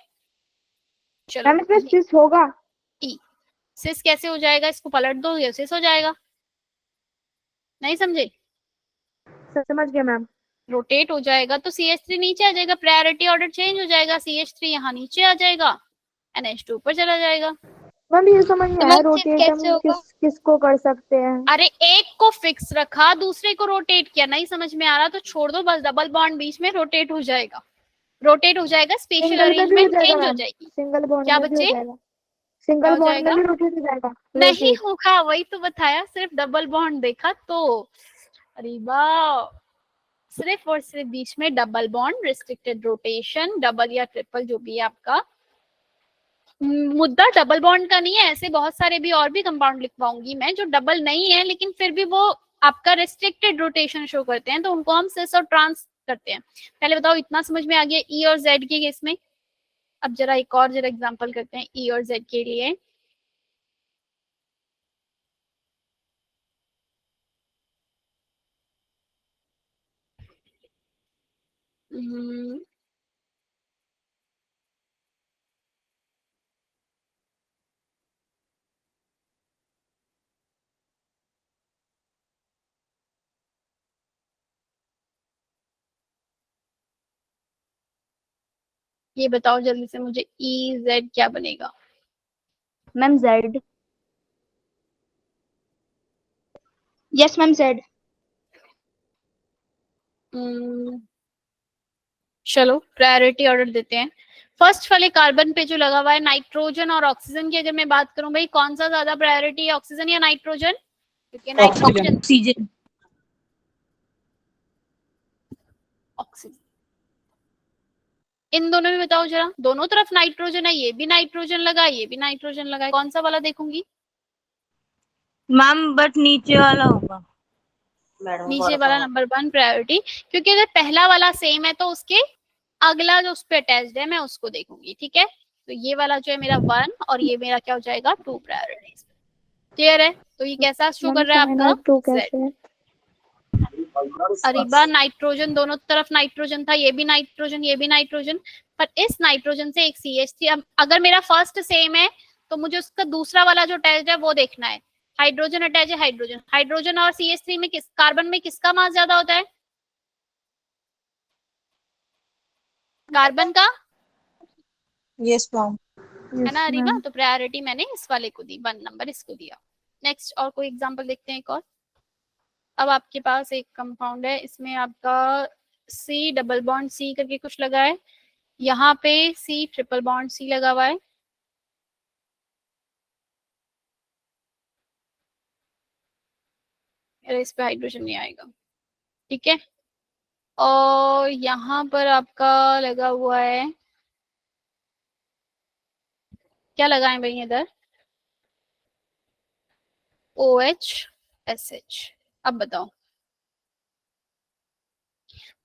चलो मैम इसमें सिस होगा? ई सिस कैसे हो जाएगा, इसको पलट दो ये सिस हो जाएगा, नहीं समझे? समझ गया मैम। रोटेट हो जाएगा तो CH3 नीचे आ जाएगा, प्रायोरिटी ऑर्डर चेंज हो जाएगा, CH3 यहाँ नीचे आ जाएगा, NH2 ऊपर चला जाएगा। मैम ये समझ में आया, रोटेट हम किसको कर सकते हैं? अरे एक को फिक्स रखा दूसरे को रोटेट किया, नहीं समझ में आ रहा तो छोड़ दो, बस डबल बॉन्ड बीच में रोटेट हो जाएगा, रोटेट हो जाएगा, स्पेशल अरेंजमेंट चेंज हो जाएगी। सिंगल बॉन्ड क्या में भी हो बच्चे? जाएगा, सिंगल बॉन्ड में भी रोटेट हो जाएगा? नहीं होगा, वही तो बताया, सिर्फ डबल बॉन्ड देखा तो। अरे वाह, सिर्फ और सिर्फ बीच में double bond, restricted rotation, double या ट्रिपल जो भी है आपका। मुद्दा डबल बॉन्ड का नहीं है, ऐसे बहुत सारे भी और भी कंपाउंड लिखवाऊंगी मैं जो डबल नहीं है लेकिन फिर भी वो आपका रेस्ट्रिक्टेड रोटेशन शो करते हैं, तो उनको हम सिस और ट्रांस करते हैं। पहले बताओ इतना समझ में आ गया ई और जेड के केस में। अब जरा एक और जरा एग्जांपल करते हैं ई और जेड के लिए। हम्म, ये बताओ जल्दी से मुझे ई जेड क्या बनेगा। Ma'am Z. Yes ma'am Z. चलो प्रायोरिटी ऑर्डर देते हैं। फर्स्ट वाले कार्बन पे जो लगा हुआ है नाइट्रोजन और ऑक्सीजन की अगर मैं बात करूं भाई कौन सा ज्यादा प्रायोरिटी है, ऑक्सीजन या नाइट्रोजन? क्योंकि नाइट्रोजन ऑक्सीजन। ऑक्सीजन इन दोनों में बताओ जरा, दोनों तरफ नाइट्रोजन है, ये भी नाइट्रोजन लगा ये भी नाइट्रोजन लगा है, कौन सा वाला देखूंगी? मैम बट नीचे वाला होगा। नीचे वाला नंबर 1 प्रायोरिटी, क्योंकि अगर पहला वाला सेम है तो उसके अगला जो उस पे अटैच्ड है मैं उसको देखूंगी। ठीक है, तो ये वाला जो है मेरा 1 और ये मेरा क्या हो जाएगा 2 प्रायोरिटी। क्लियर है? तो ये कैसा शो कर रहा है आपका टू Z। कैसे है? अरीबा नाइट्रोजन दोनों तरफ नाइट्रोजन था, ये भी नाइट्रोजन ये भी नाइट्रोजन, पर इस नाइट्रोजन से एक CH थी। अब अगर मेरा फर्स्ट सेम है तो मुझे उसका दूसरा वाला जो अटैच है वो देखना है। हाइड्रोजन अटैच है, हाइड्रोजन हाइड्रोजन और CH3 में किस कार्बन में किसका मास ज्यादा होता है? कार्बन का, यस मैम। है ना अरीबा? तो प्रायोरिटी मैंने इस वाले को दी, 1 नंबर इसको दिया। नेक्स्ट और कोई एग्जांपल देखते हैं एक और। अब आपके पास एक कंपाउंड है, इसमें आपका C डबल बॉन्ड C करके कुछ लगा है, यहाँ पे C ट्रिपल बॉन्ड C लगा हुआ है। इस पे हाइड्रोजन नहीं आएगा, ठीक है। और यहाँ पर आपका लगा हुआ है, क्या लगाए भाई इधर? OH SH। अब बताओ,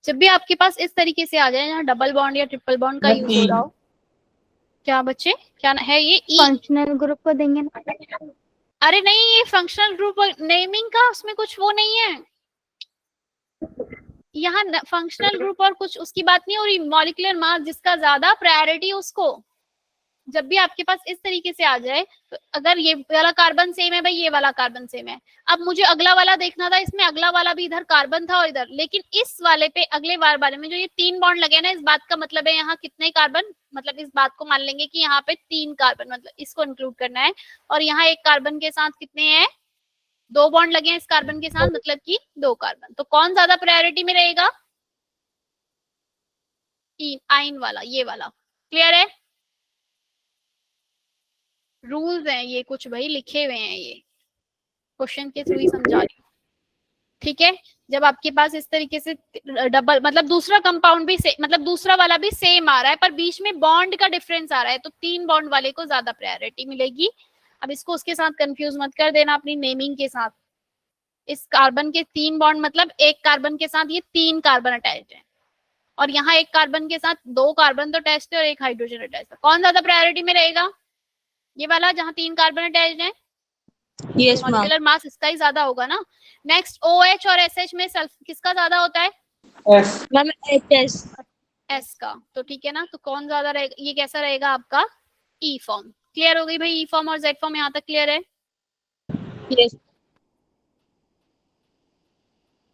जब भी आपके पास इस तरीके से आ जाए यहाँ डबल बॉन्ड या ट्रिपल बॉन्ड का यूज हो रहा हो, क्या बच्चे क्या है ये ई? फंक्शनल ग्रुप को देंगे ना। अरे नहीं, ये फंक्शनल ग्रुप नेमिंग का उसमें कुछ वो नहीं है, यहाँ फंक्शनल ग्रुप और कुछ उसकी बात नहीं हो रही। मॉलिक्यूलर मास जिसका ज्यादा प्रायोरिटी उसको, जब भी आपके पास इस तरीके से आ जाए तो अगर ये वाला कार्बन सेम है भाई ये वाला कार्बन सेम है, अब मुझे अगला वाला देखना था, इसमें अगला वाला भी इधर कार्बन था और इधर, लेकिन इस वाले पे अगले वाले में जो ये 3 बॉन्ड लगे ना, इस बात का मतलब है यहाँ कितने कार्बन, मतलब इस बात को मान लेंगे कि यहाँ पे 3 कार्बन, मतलब इसको इंक्लूड करना है। और यहाँ एक कार्बन के साथ कितने हैं, 2 बॉन्ड लगे हैं इस कार्बन के साथ, मतलब कि 2 कार्बन। तो कौन ज्यादा प्रायोरिटी में रहेगा? आइन वाला, ये वाला। क्लियर है? रूल्स हैं ये, कुछ भाई लिखे हुए हैं, ये क्वेश्चन के थ्रू ही समझा रही हूँ। ठीक है, जब आपके पास इस तरीके से डबल मतलब दूसरा कंपाउंड भी मतलब दूसरा वाला भी सेम आ रहा है पर बीच में बॉन्ड का डिफरेंस आ रहा है, तो 3 बॉन्ड वाले को ज्यादा प्रायोरिटी मिलेगी। अब इसको उसके साथ कंफ्यूज मत कर देना अपनी नेमिंग के साथ। इस कार्बन के 3 बॉन्ड मतलब एक कार्बन के साथ ये 3 कार्बन अटैच है, और यहाँ एक कार्बन के साथ 2 कार्बन तो अटैच है और एक हाइड्रोजन अटैच है। कौन ज्यादा प्रायोरिटी में रहेगा? ये वाला जहाँ 3 कार्बन अटैच है, यस मैम। मॉलिक्यूलर मास इसका ही ज्यादा होगा ना। नेक्स्ट OH और SH में किसका ज्यादा होता है? एस। Ma'am HS। S का। तो ठीक है ना, तो कौन ज्यादा रहेगा, ये कैसा रहेगा आपका E फॉर्म। क्लियर हो गई भाई E फॉर्म और Z फॉर्म, यहाँ तक क्लियर है? यस।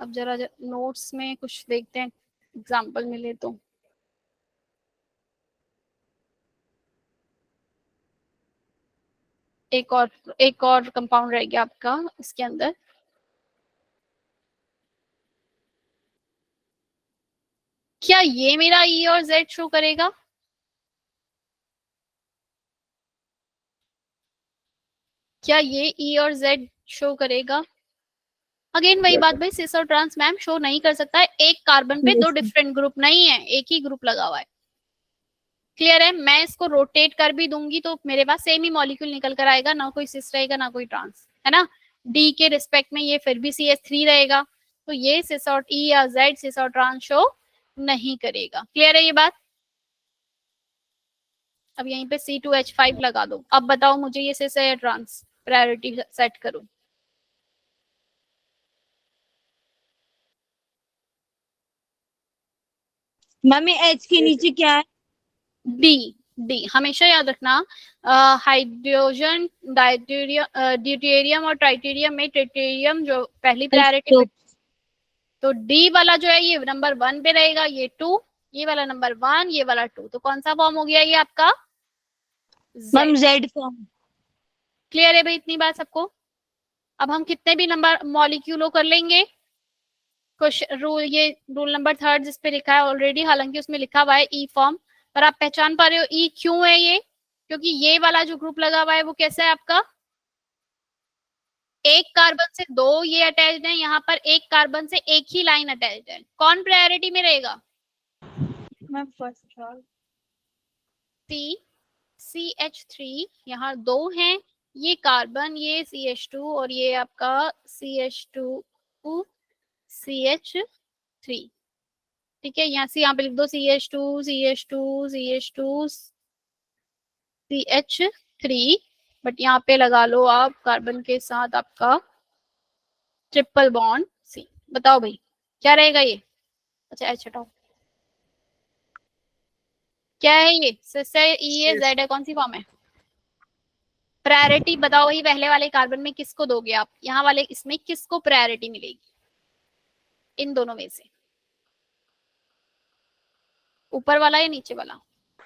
अब जरा नोट्स में कुछ देखते हैं, एग्जाम्पल मिले तो। एक और कंपाउंड रह गया आपका इसके अंदर। क्या ये मेरा E और Z शो करेगा? क्या ये E और Z शो करेगा? अगेन वही बात भाई, सिस और ट्रांस मैम शो नहीं कर सकता है, एक कार्बन पे दो डिफरेंट ग्रुप नहीं है, एक ही ग्रुप लगा हुआ है। क्लियर है? मैं इसको रोटेट कर भी दूंगी तो मेरे पास सेम ही मॉलिक्यूल निकल कर आएगा, ना कोई सिस रहेगा ना कोई ट्रांस, है ना। डी के रिस्पेक्ट में ये फिर भी CH3 रहेगा, तो ये सिस और ई या जेड सिस और ट्रांस शो नहीं करेगा। क्लियर है ये बात? अब यहीं पे C2H5 लगा दो। अब बताओ मुझे ये सिस है या ट्रांस, प्रायोरिटी सेट करूं। मैम ये H के नीचे क्या है? डी, डी हमेशा याद रखना, हाइड्रोजन ड्यूटेरियम और ट्राइटेरियम में ट्रिटियम जो पहली प्रायोरिटी पे, तो डी वाला जो है ये नंबर 1 पे रहेगा, ये 2, ये वाला नंबर 1, ये वाला 2, तो कौन सा फॉर्म हो गया ये आपका? Ma'am Z form. क्लियर है भाई इतनी बात सबको? अब हम कितने भी नंबर मॉलिक्यूलो कर लेंगे। क्वेश्चन रूल, ये रूल नंबर 3 जिस पे लिखा है ऑलरेडी, हालांकि उसमें लिखा हुआ है ई फॉर्म, पर आप पहचान पा रहे हो ई क्यों है ये? क्योंकि ये वाला जो ग्रुप लगा हुआ है वो कैसा है आपका, एक कार्बन से दो ये अटैच्ड है, यहाँ पर एक कार्बन से एक ही लाइन अटैच्ड है, कौन प्रायोरिटी में रहेगा? मैम फर्स्ट CH3, यहाँ दो हैं, ये कार्बन, ये CH2 और ये आपका CH2 CH3, ठीक है। यहाँ से यहाँ पे लिख दो CH2 CH2 CH2 CH3, but यहाँ पे लगा लो आप कार्बन के साथ आपका ट्रिपल बॉन्ड C। बताओ भाई क्या रहेगा ये? अच्छा H हटाओ, क्या है ये? सिस है, ई है, जेड है, कौन सी फॉर्म है? प्रायोरिटी बताओ ही, पहले वाले कार्बन में किसको दोगे आप, यहाँ वाले इसमें किसको प्रायोरिटी मिलेगी इन दोनों में से? ऊपर वाला या नीचे वाला?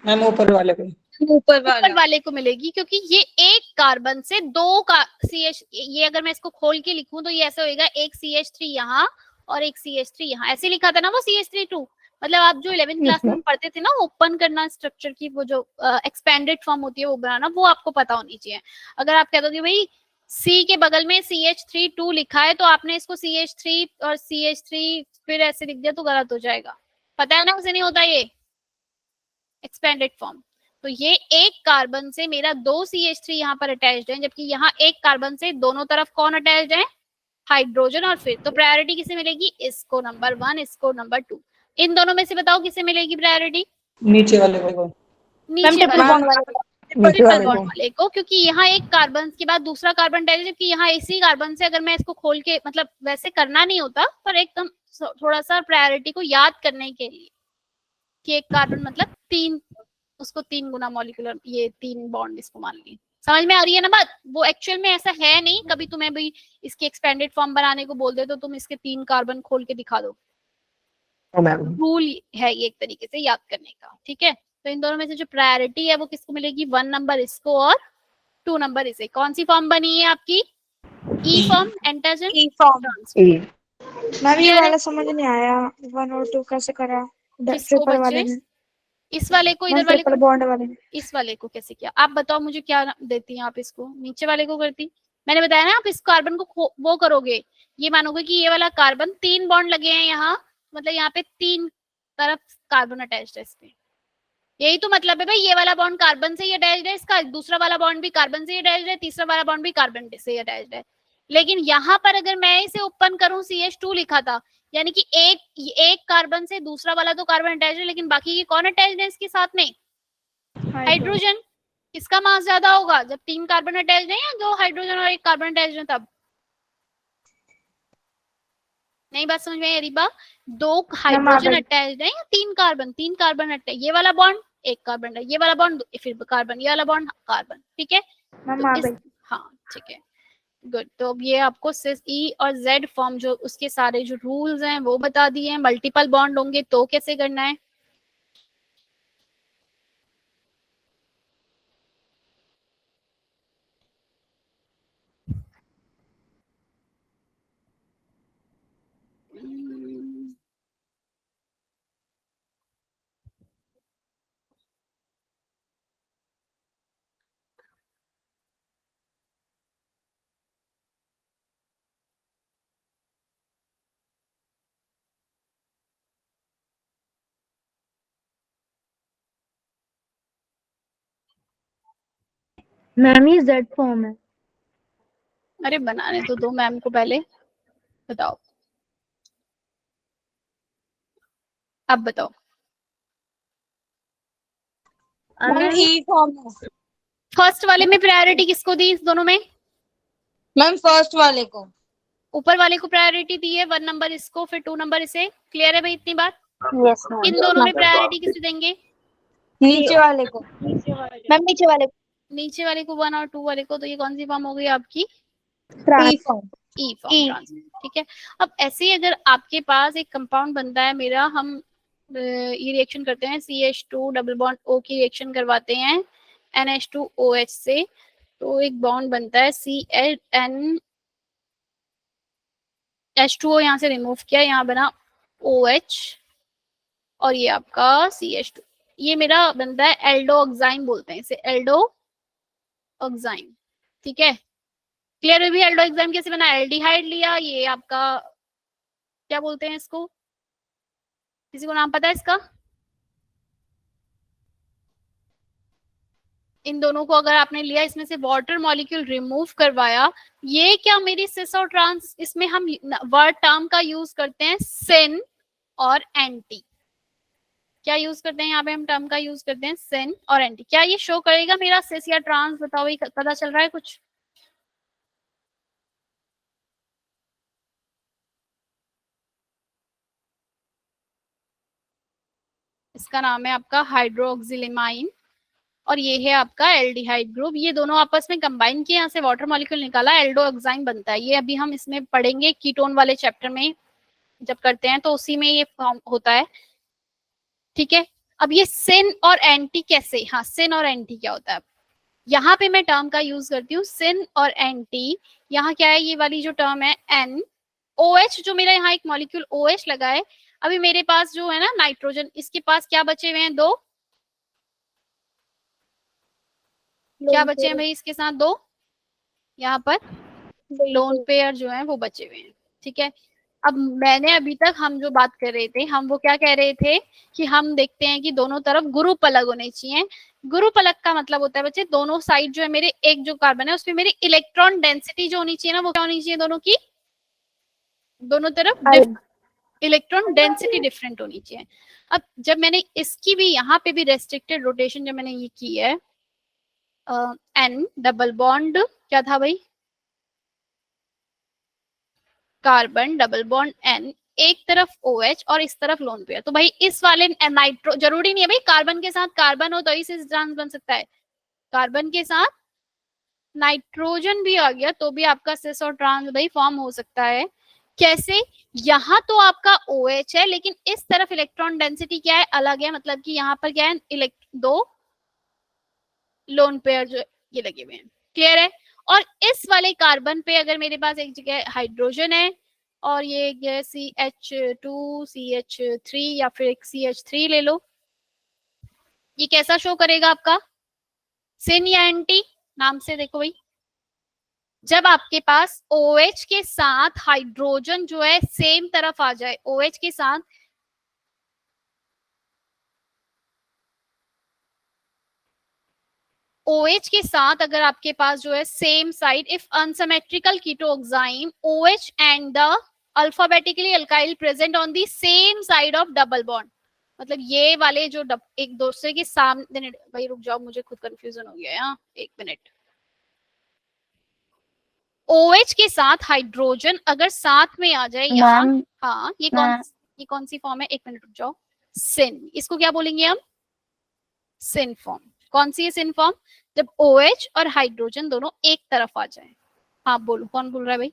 मैम ऊपर वाले पे। ऊपर ऊपर वाले को मिलेगी, क्योंकि ये एक कार्बन से दो का CH, ये अगर मैं इसको खोल के लिखूं तो ये ऐसे होएगा, एक CH3 यहाँ और एक CH3 यहाँ, ऐसे लिखा था ना वो CH3 2। मतलब आप जो 11th क्लास में पढ़ते थे ना, ओपन करना स्ट्रक्चर की, वो जो एक्सपेंडेड फॉर्म होती है वो बनाना, वो आपको पता होनी चाहिए। अगर आप कह दोगे भाई C के बगल में CH3 2 लिखा है, तो आपने इसको CH3 और CH3 फिर ऐसे लिख दिया तो गलत हो जाएगा। पता है ना, उसे नहीं होता ये एक्सपेंडेड फॉर्म। तो ये एक कार्बन से मेरा दो CH3 यहाँ पर अटैच्ड है, जबकि यहाँ एक कार्बन से दोनों तरफ कौन अटैच्ड है? हाइड्रोजन। और फिर तो प्रायोरिटी किसे मिलेगी? इसको नंबर 1, इसको नंबर 2। इन दोनों में से बताओ किसे मिलेगी प्रायोरिटी? नीचे वाले को। नीचे वाले नीचे ट्रिपल वाले बॉन्ड को। वाले को, क्योंकि यहाँ एक कार्बन के बाद दूसरा कार्बन अटैच है, जबकि यहाँ इसी कार्बन से, अगर मैं इसको खोल के, मतलब वैसे करना नहीं होता पर एकदम थोड़ा सा प्रायोरिटी को याद करने के लिए, कि एक कार्बन मतलब तीन, उसको 3 गुना मॉलिक्यूलर, ये 3 बॉन्ड इसको मान लिए। समझ में आ रही है ना बात? वो एक्चुअल में ऐसा है नहीं, कभी तुम्हें भी इसकी एक्सपेंडेड फॉर्म बनाने को बोल दे तो तुम इसके 3 कार्बन खोल के दिखा दो। रूल है ये एक तरीके से याद करने का, ठीक है। तो इन दोनों में से जो प्रायोरिटी है वो किसको मिलेगी? 1 नंबर इसको और 2 नंबर इसे। कौन सी फॉर्म बनी है आपकी? ई फॉर्म, एंटाजन, ई फॉर्म। मैम ये वाला समझ नहीं आया, 1 और 2 कैसे करा किसको ट्रिपल वाले बच्चे? में? इस वाले को, इधर मैम वाले ट्रिपल को, बॉन्ड वाले में। इस वाले को कैसे किया? आप बताओ मुझे, क्या देती हैं आप इसको? नीचे वाले को करती। मैंने बताया ना, आप इस कार्बन को वो करोगे, ये मानोगे कि ये वाला कार्बन 3 बॉन्ड लगे हैं यहाँ, मतलब यहाँ पे 3 तरफ कार्बन अटैच्ड है इस पे। यही तो मतलब है भाई, ये वाला बॉन्ड कार्बन से ही अटैच्ड है, इसका दूसरा वाला बॉन्ड भी कार्बन से ही अटैच्ड है, तीसरा वाला बॉन्ड भी कार्बन से ही अटैच्ड है। लेकिन यहाँ पर अगर मैं इसे ओपन करूं, CH2 लिखा था, यानी कि एक कार्बन से दूसरा वाला तो कार्बन अटैच्ड है, लेकिन बाकी ये कौन अटैच्ड है इसके साथ में? हाइड्रोजन। किसका मास ज्यादा होगा? जब 3 कार्बन अटैच्ड है, या 2 हाइड्रोजन और 1 कार्बन अटैच्ड है तब? नहीं बात समझ में आई अरीबा? 2 हाइड्रोजन अटैच्ड है या 3 कार्बन? 3 कार्बन अटैच, ये वाला बॉन्ड एक कार्बन है, ये वाला बॉन्ड फिर कार्बन, ये वाला बॉन्ड कार्बन, ठीक है। तो हाँ ठीक है, गुड। तो अब ये आपको सिस ई और जेड फॉर्म जो उसके सारे जो रूल्स हैं वो बता दिए हैं। मल्टीपल बॉन्ड होंगे तो कैसे करना है? मैम ये जेड फॉर्म है। अरे बनाने तो दो मैम को पहले, बताओ अब बताओ। मैम मैम ई फॉर्म है। फर्स्ट वाले में प्रायोरिटी किसको दी, इस दोनों में? मैम फर्स्ट वाले को। ऊपर वाले को प्रायोरिटी दी है, 1 नंबर इसको, फिर 2 नंबर इसे। क्लियर है भाई इतनी बात? Yes ma'am. इन दोनों में प्रायोरिटी किसे देंगे? नीचे वाले को। मैम नीचे वाले को। नीचे वाले को 1 और 2 वाले को। तो ये कौन सी फॉर्म हो गई आपकी? ई फॉर्म। ई फॉर्म ट्रांसमिट, ठीक है। अब ऐसे ही अगर आपके पास एक कंपाउंड बनता है मेरा, हम ये रिएक्शन करते हैं, CH2 डबल बॉन्ड O की रिएक्शन करवाते हैं NH2OH से, तो एक बॉन्ड बनता है CN H2O, यहाँ से रिमूव किया, यहाँ बना OH, और ये आपका CH2, ये मेरा बनता है एल्डोक्साइन, बोलते हैं इसे एल्डोक्साइन, ठीक है। क्लियर है भी? एल्डोक्साइन कैसे बना? एल्डिहाइड लिया, ये आपका क्या बोलते हैं इसको, किसी को नाम पता है इसका? इन दोनों को अगर आपने लिया, इसमें से वाटर मॉलिक्यूल रिमूव करवाया, ये क्या मेरी सिस और ट्रांस, इसमें हम वर्ड टर्म का यूज करते हैं सिन और एंटी। क्या यूज करते हैं यहाँ पे? हम टर्म का यूज करते हैं सिन और एंटी। क्या ये शो करेगा मेरा सिस या ट्रांस? बताओ भाई, पता चल रहा है कुछ? इसका नाम है आपका हाइड्रोक्सिलेमाइन, और ये है आपका एल्डिहाइड ग्रुप। ये दोनों आपस में कंबाइन किए, यहाँ से वाटर मॉलिक्यूल निकाला, एल्डोक्साइन बनता है। ये अभी हम इसमें पढ़ेंगे कीटोन वाले चैप्टर में, जब करते हैं तो उसी में ये फॉर्म होता है, ठीक है। अब ये सिन और एंटी कैसे, हाँ सिन और एंटी क्या होता है? यहाँ पे मैं टर्म का यूज करती हूँ सिन और एंटी। यहाँ क्या है, ये वाली जो टर्म है एन OH, जो मेरा यहाँ एक मॉलिक्यूल OH लगा है, अभी मेरे पास जो है ना नाइट्रोजन, इसके पास क्या बचे हुए हैं? 2। क्या बचे हैं भाई इसके साथ? 2। यहाँ पर लोन पेयर जो है वो बचे हुए हैं, ठीक है। अब मैंने अभी तक हम जो बात कर रहे थे, हम वो क्या कह रहे थे कि हम देखते हैं कि दोनों तरफ ग्रुप अलग होने चाहिए। ग्रुप अलग का मतलब होता है बच्चे, दोनों साइड जो है मेरे, एक जो कार्बन है उसमें मेरी इलेक्ट्रॉन डेंसिटी जो होनी चाहिए ना, वो क्या होनी चाहिए? दोनों की, दोनों तरफ इलेक्ट्रॉन डेंसिटी डिफरेंट होनी चाहिए। अब जब मैंने इसकी भी यहाँ पे भी रेस्ट्रिक्टेड रोटेशन जब मैंने ये की है, N डबल बॉन्ड क्या था भाई? कार्बन डबल बॉन्ड N, एक तरफ OH और इस तरफ लोन पेयर। तो भाई इस वाले नाइट्रो, जरूरी नहीं है भाई कार्बन के साथ कार्बन हो तो ही सिस ट्रांस बन सकता है, कार्बन के साथ नाइट्रोजन भी आ गया तो भी आपका सिस और ट्रांस भाई फॉर्म हो सकता है। कैसे? यहाँ तो आपका OH है, लेकिन इस तरफ इलेक्ट्रॉन डेंसिटी क्या है? अलग है, मतलब कि यहाँ पर क्या है? 2 लोन पेयर जो ये लगे हुए हैं, क्लियर है। और इस वाले कार्बन पे अगर मेरे पास एक जगह हाइड्रोजन है और ये CH2 CH3 या फिर एक CH3 ले लो, ये कैसा शो करेगा आपका? सिन या एंटी? नाम से देखो भाई, जब आपके पास OH के साथ हाइड्रोजन जो है सेम तरफ आ जाए, OH के साथ OH के साथ अगर आपके पास जो है same side, if unsymmetrical ketoxime OH and the alphabetically alkyl present on the same side of double bond, मतलब ये वाले जो एक दूसरे के सामने, भाई रुक जाओ मुझे खुद कंफ्यूजन हो गया है, एक मिनट। OH के साथ हाइड्रोजन अगर साथ में आ जाए यहाँ, हाँ ये कौन सी फॉर्म है? एक मिनट रुक जाओ, सिन, इसको क्या बोलेंगे हम? सिन फॉर्म। कौन सी है सिन फॉर्म? जब OH और हाइड्रोजन दोनों एक तरफ आ जाए। हाँ बोलो, कौन बोल रहा है भाई?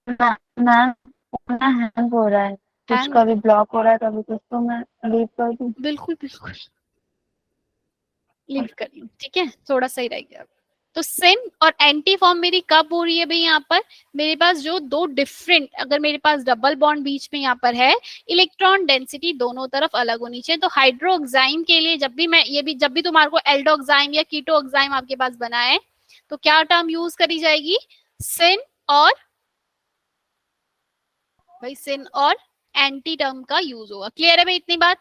मैम हैंग हो रहा है, कुछ हैंग? कभी ब्लॉक हो रहा है, कभी कुछ, तो मैं लीव कर दूं? बिल्कुल बिल्कुल लीव कर लूं, ठीक है, थोड़ा सही रहेगा। तो सिन और एंटी फॉर्म मेरी कब हो रही है भाई? यहाँ पर मेरे पास जो दो डिफरेंट, अगर मेरे पास डबल बॉन्ड बीच में यहाँ पर है, इलेक्ट्रॉन डेंसिटी दोनों तरफ अलग होनी चाहिए। तो हाइड्रोक्साइन के लिए जब भी मैं ये भी, जब भी तुम्हारे को एल्डोक्साइन या कीटोक्साइन आपके पास बना है, तो क्या टर्म यूज करी जाएगी? सिन और भाई सिन और एंटी टर्म का यूज होगा। क्लियर है भाई इतनी बात?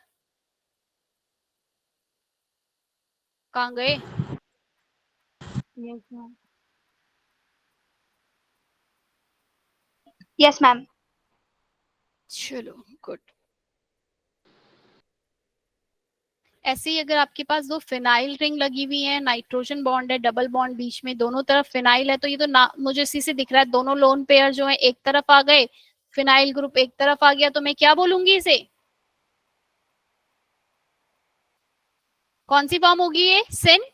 कहाँ गए? Yes ma'am. Yes ma'am. चलो गुड। ऐसे ही अगर आपके पास दो फिनाइल रिंग लगी हुई है, नाइट्रोजन बॉन्ड है, डबल बॉन्ड बीच में, दोनों तरफ फिनाइल है, तो ये तो ना मुझे इसी से दिख रहा है दोनों लोन पेयर जो है एक तरफ आ गए, फिनाइल ग्रुप एक तरफ आ गया, तो मैं क्या बोलूंगी इसे? कौन सी फॉर्म होगी ये? सिन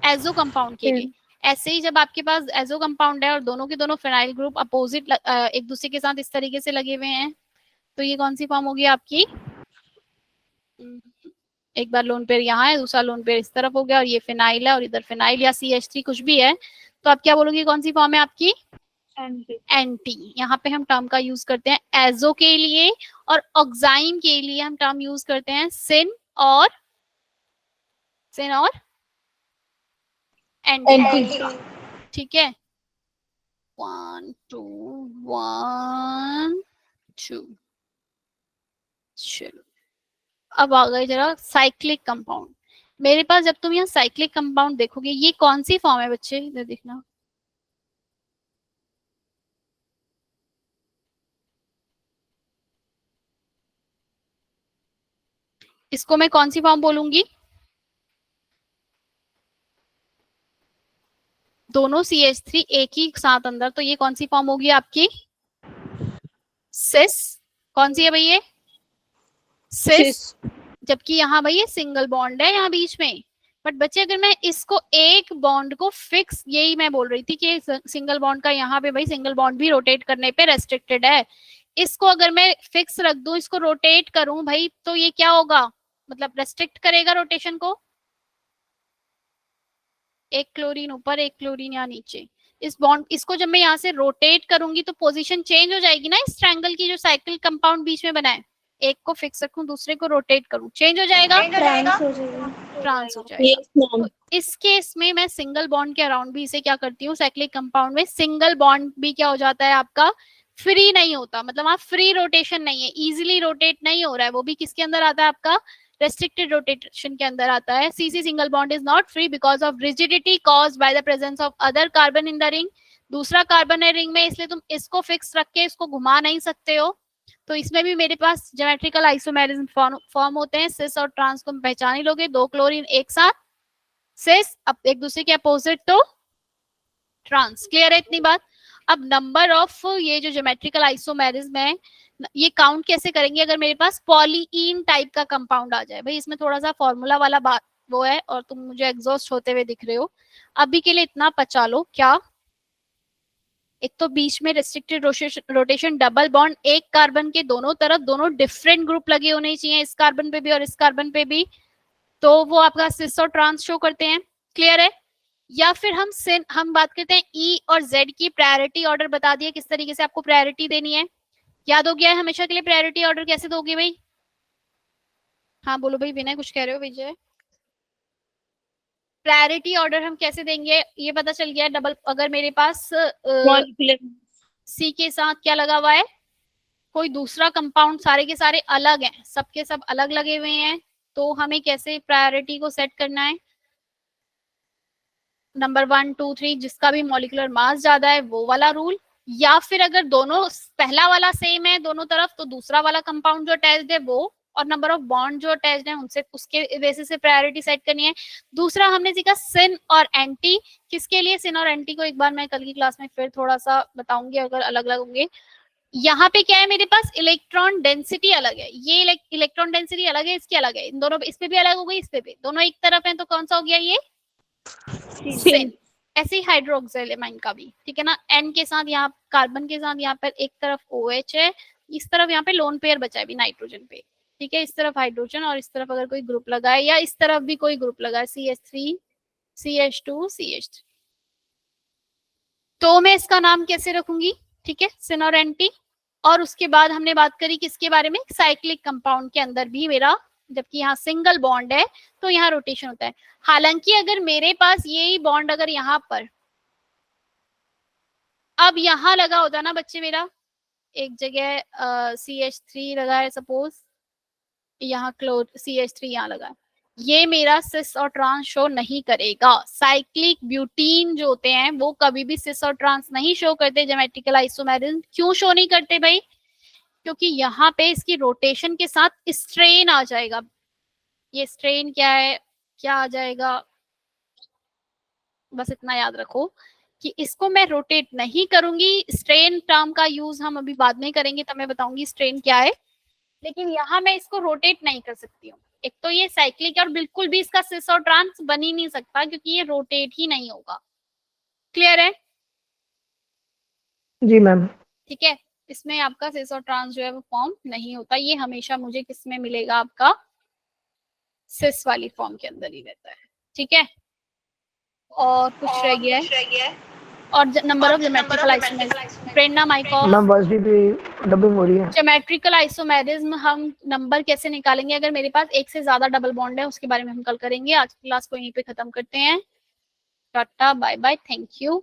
एजो कंपाउंड के लिए। ऐसे ही जब आपके पास एजो कंपाउंड है और दोनों के दोनों फिनाइल ग्रुप अपोजिट एक दूसरे के साथ इस तरीके से लगे हुए हैं, तो ये कौन सी फॉर्म होगी आपकी? एक बार लोन पेयर यहाँ है, दूसरा लोन पेयर इस तरफ हो गया, और ये फिनाइल है और इधर फिनाइल या CH3 कुछ भी है, तो आप क्या बोलोगे कौन सी फॉर्म है आपकी? एंटी। यहाँ पे हम टर्म का यूज करते हैं एजो के लिए, और ऑक्साइम के लिए हम टर्म यूज करते हैं सिन और एंटी। ठीक है, 1 2 1 2। चलो अब आ गए जरा साइक्लिक कंपाउंड। मेरे पास जब तुम यहाँ साइक्लिक कंपाउंड देखोगे, ये कौन सी फॉर्म है बच्चे? इधर देखना। इसको मैं कौन सी फॉर्म बोलूंगी? दोनों CH3 एक ही साथ अंदर, तो ये कौन सी फॉर्म होगी आपकी? सिस। कौन सी है भाई ये? सिस। जबकि यहाँ भाई ये सिंगल बॉन्ड है यहाँ बीच में। बट बच्चे अगर मैं इसको एक बॉन्ड को फिक्स, यही मैं बोल रही थी कि सिंगल बॉन्ड का यहाँ पे भाई सिंगल बॉन्ड भी रोटेट करने पे रेस्ट्रिक्टेड है। इसको अगर मैं फिक्स रख दूं, इसको रोटेट करूं भाई, तो ये क्या होगा? मतलब रेस्ट्रिक्ट करेगा रोटेशन को। एक क्लोरीन ऊपर, एक क्लोरीन यहाँ नीचे। इस बॉन्ड, इसको जब मैं यहाँ से रोटेट करूंगी तो पोजीशन चेंज हो जाएगी ना इस ट्रायंगल की, जो साइकिल कंपाउंड बीच में बना है। एक को फिक्स रखूं, दूसरे को रोटेट करूं, चेंज हो जाएगा, ट्रांस हो जाएगा। तो इस केस में मैं सिंगल बॉन्ड के अराउंड भी इसे क्या करती हूँ, साइक्लिक कंपाउंड में सिंगल बॉन्ड भी क्या हो जाता है आपका? फ्री नहीं होता। मतलब वहां फ्री रोटेशन नहीं है, इजिली रोटेट नहीं हो रहा है, वो भी किसके अंदर आता है आपका? restricted rotation के अंदर आता है। CC single bond is not free because of rigidity caused by the presence of other carbon in the ring। दूसरा कार्बन है रिंग में, इसलिए तुम इसको फिक्स रख के इसको घुमा नहीं सकते हो। तो इसमें भी मेरे पास ज्योमेट्रिकल आइसोमेरिज्म फॉर्म होते हैं। सिस और ट्रांस को पहचान ही लोगे, दो क्लोरीन एक साथ सिस, अब एक दूसरे के अपोजिट तो ट्रांस। क्लियर है इतनी बात? अब नंबर ऑफ ये जो ज्योमेट्रिकल आइसोमेरिज्म है, ये काउंट कैसे करेंगे? अगर मेरे पास पॉलीइन टाइप का कंपाउंड आ जाए, भाई इसमें थोड़ा सा फॉर्मूला वाला बात वो है, और तुम मुझे एग्जॉस्ट होते हुए दिख रहे हो, अभी के लिए इतना पचा लो। क्या? एक तो बीच में रेस्ट्रिक्टेड रोटेशन, डबल बॉन्ड, एक कार्बन के दोनों तरफ दोनों डिफरेंट ग्रुप लगे होने चाहिए, इस कार्बन पे भी और इस कार्बन पे भी, तो वो आपका सिस और ट्रांस शो करते हैं। क्लियर है? या फिर हम बात करते हैं E और Z की प्रायोरिटी ऑर्डर, बता दिया किस तरीके से आपको प्रायोरिटी देनी है। याद हो गया है हमेशा के लिए प्रायोरिटी ऑर्डर कैसे दोगे भाई? हाँ बोलो भाई, विनय कुछ कह रहे हो? विजय, प्रायोरिटी ऑर्डर हम कैसे देंगे ये पता चल गया। डबल, अगर मेरे पास C के साथ क्या लगा हुआ है, कोई दूसरा कंपाउंड, सारे के सारे अलग हैं, सबके सब अलग लगे हुए हैं, तो हमें कैसे प्रायोरिटी को सेट करना है? नंबर 1 2 3, जिसका भी मॉलिक्यूलर मास ज्यादा है वो वाला रूल। या फिर अगर दोनों, पहला वाला सेम है दोनों तरफ, तो दूसरा वाला कंपाउंड जो अटैच्ड है वो, और नंबर ऑफ बॉन्ड जो अटैच्ड है उनसे, उसके बेसिस से प्रायोरिटी सेट करनी है। दूसरा हमने सीखा सिन और एंटी। किसके लिए सिन और एंटी को एक बार मैं कल की क्लास में फिर थोड़ा सा बताऊंगी अगर अलग अलग होंगे। यहाँ पे क्या है, मेरे पास इलेक्ट्रॉन डेंसिटी अलग है, ये इलेक्ट्रॉन डेंसिटी अलग है, इसकी अलग है, इन दोनों इस पे भी अलग हो गई, इस पे भी, दोनों एक तरफ है, तो कौन सा हो गया ये? सिन। ऐसे ही हाइड्रोक्सिल एमाइन का भी, ठीक है ना। एन के साथ यहाँ कार्बन के साथ यहाँ पर एक तरफ OH है, इस तरफ यहाँ पे लोन पेयर बचा है भी नाइट्रोजन पे, ठीक है। इस तरफ हाइड्रोजन, और इस तरफ अगर कोई ग्रुप लगा है, या इस तरफ भी कोई ग्रुप लगा है, CH3 CH2 CH3, तो मैं इसका नाम कैसे रखूंगी? ठीक है, सिन और एंटी। और उसके बाद हमने बात करी किसके बारे में? साइक्लिक कंपाउंड के अंदर भी मेरा, जबकि यहाँ सिंगल बॉन्ड है तो यहाँ रोटेशन होता है। हालांकि अगर मेरे पास यही बॉन्ड अगर यहाँ पर अब यहाँ लगा होता ना बच्चे, मेरा एक जगह CH3 लगा है सपोज, यहाँ CH3 यहाँ लगा है, ये मेरा सिस और ट्रांस शो नहीं करेगा। साइक्लिक ब्यूटीन जो होते हैं वो कभी भी सिस और ट्रांस नहीं शो करते। ज्योमेट्रिकल आइसोमेरिज्म क्यों शो नहीं करते भाई? क्योंकि यहाँ पे इसकी रोटेशन के साथ स्ट्रेन आ जाएगा। ये स्ट्रेन क्या है, क्या आ जाएगा, बस इतना याद रखो कि इसको मैं रोटेट नहीं करूंगी। स्ट्रेन टर्म का यूज हम अभी बाद में करेंगे, तब मैं बताऊंगी स्ट्रेन क्या है, लेकिन यहाँ मैं इसको रोटेट नहीं कर सकती हूँ। एक तो ये साइक्लिक है और बिल्कुल भी इसका सिस और ट्रांस बन ही नहीं सकता क्योंकि ये रोटेट ही नहीं होगा। क्लियर है? जी मैम। ठीक है, इसमें आपका सिस और ट्रांस जो है वो फॉर्म नहीं होता। ये हमेशा मुझे किस में मिलेगा? आपका सिस वाली फॉर्म के अंदर ही रहता है। ठीक है, और कुछ रह गया है? और number of geometrical isomerism. Prerna mic off. Ma'am बस भी डबिंग हो रही है। ज्योमेट्रिकल आइसोमेरिज्म हम नंबर कैसे निकालेंगे अगर मेरे पास एक से ज्यादा डबल बॉन्ड है, उसके बारे में हम कल करेंगे। आज की क्लास को यहीं पे खत्म करते हैं। Tata bye bye, thank you.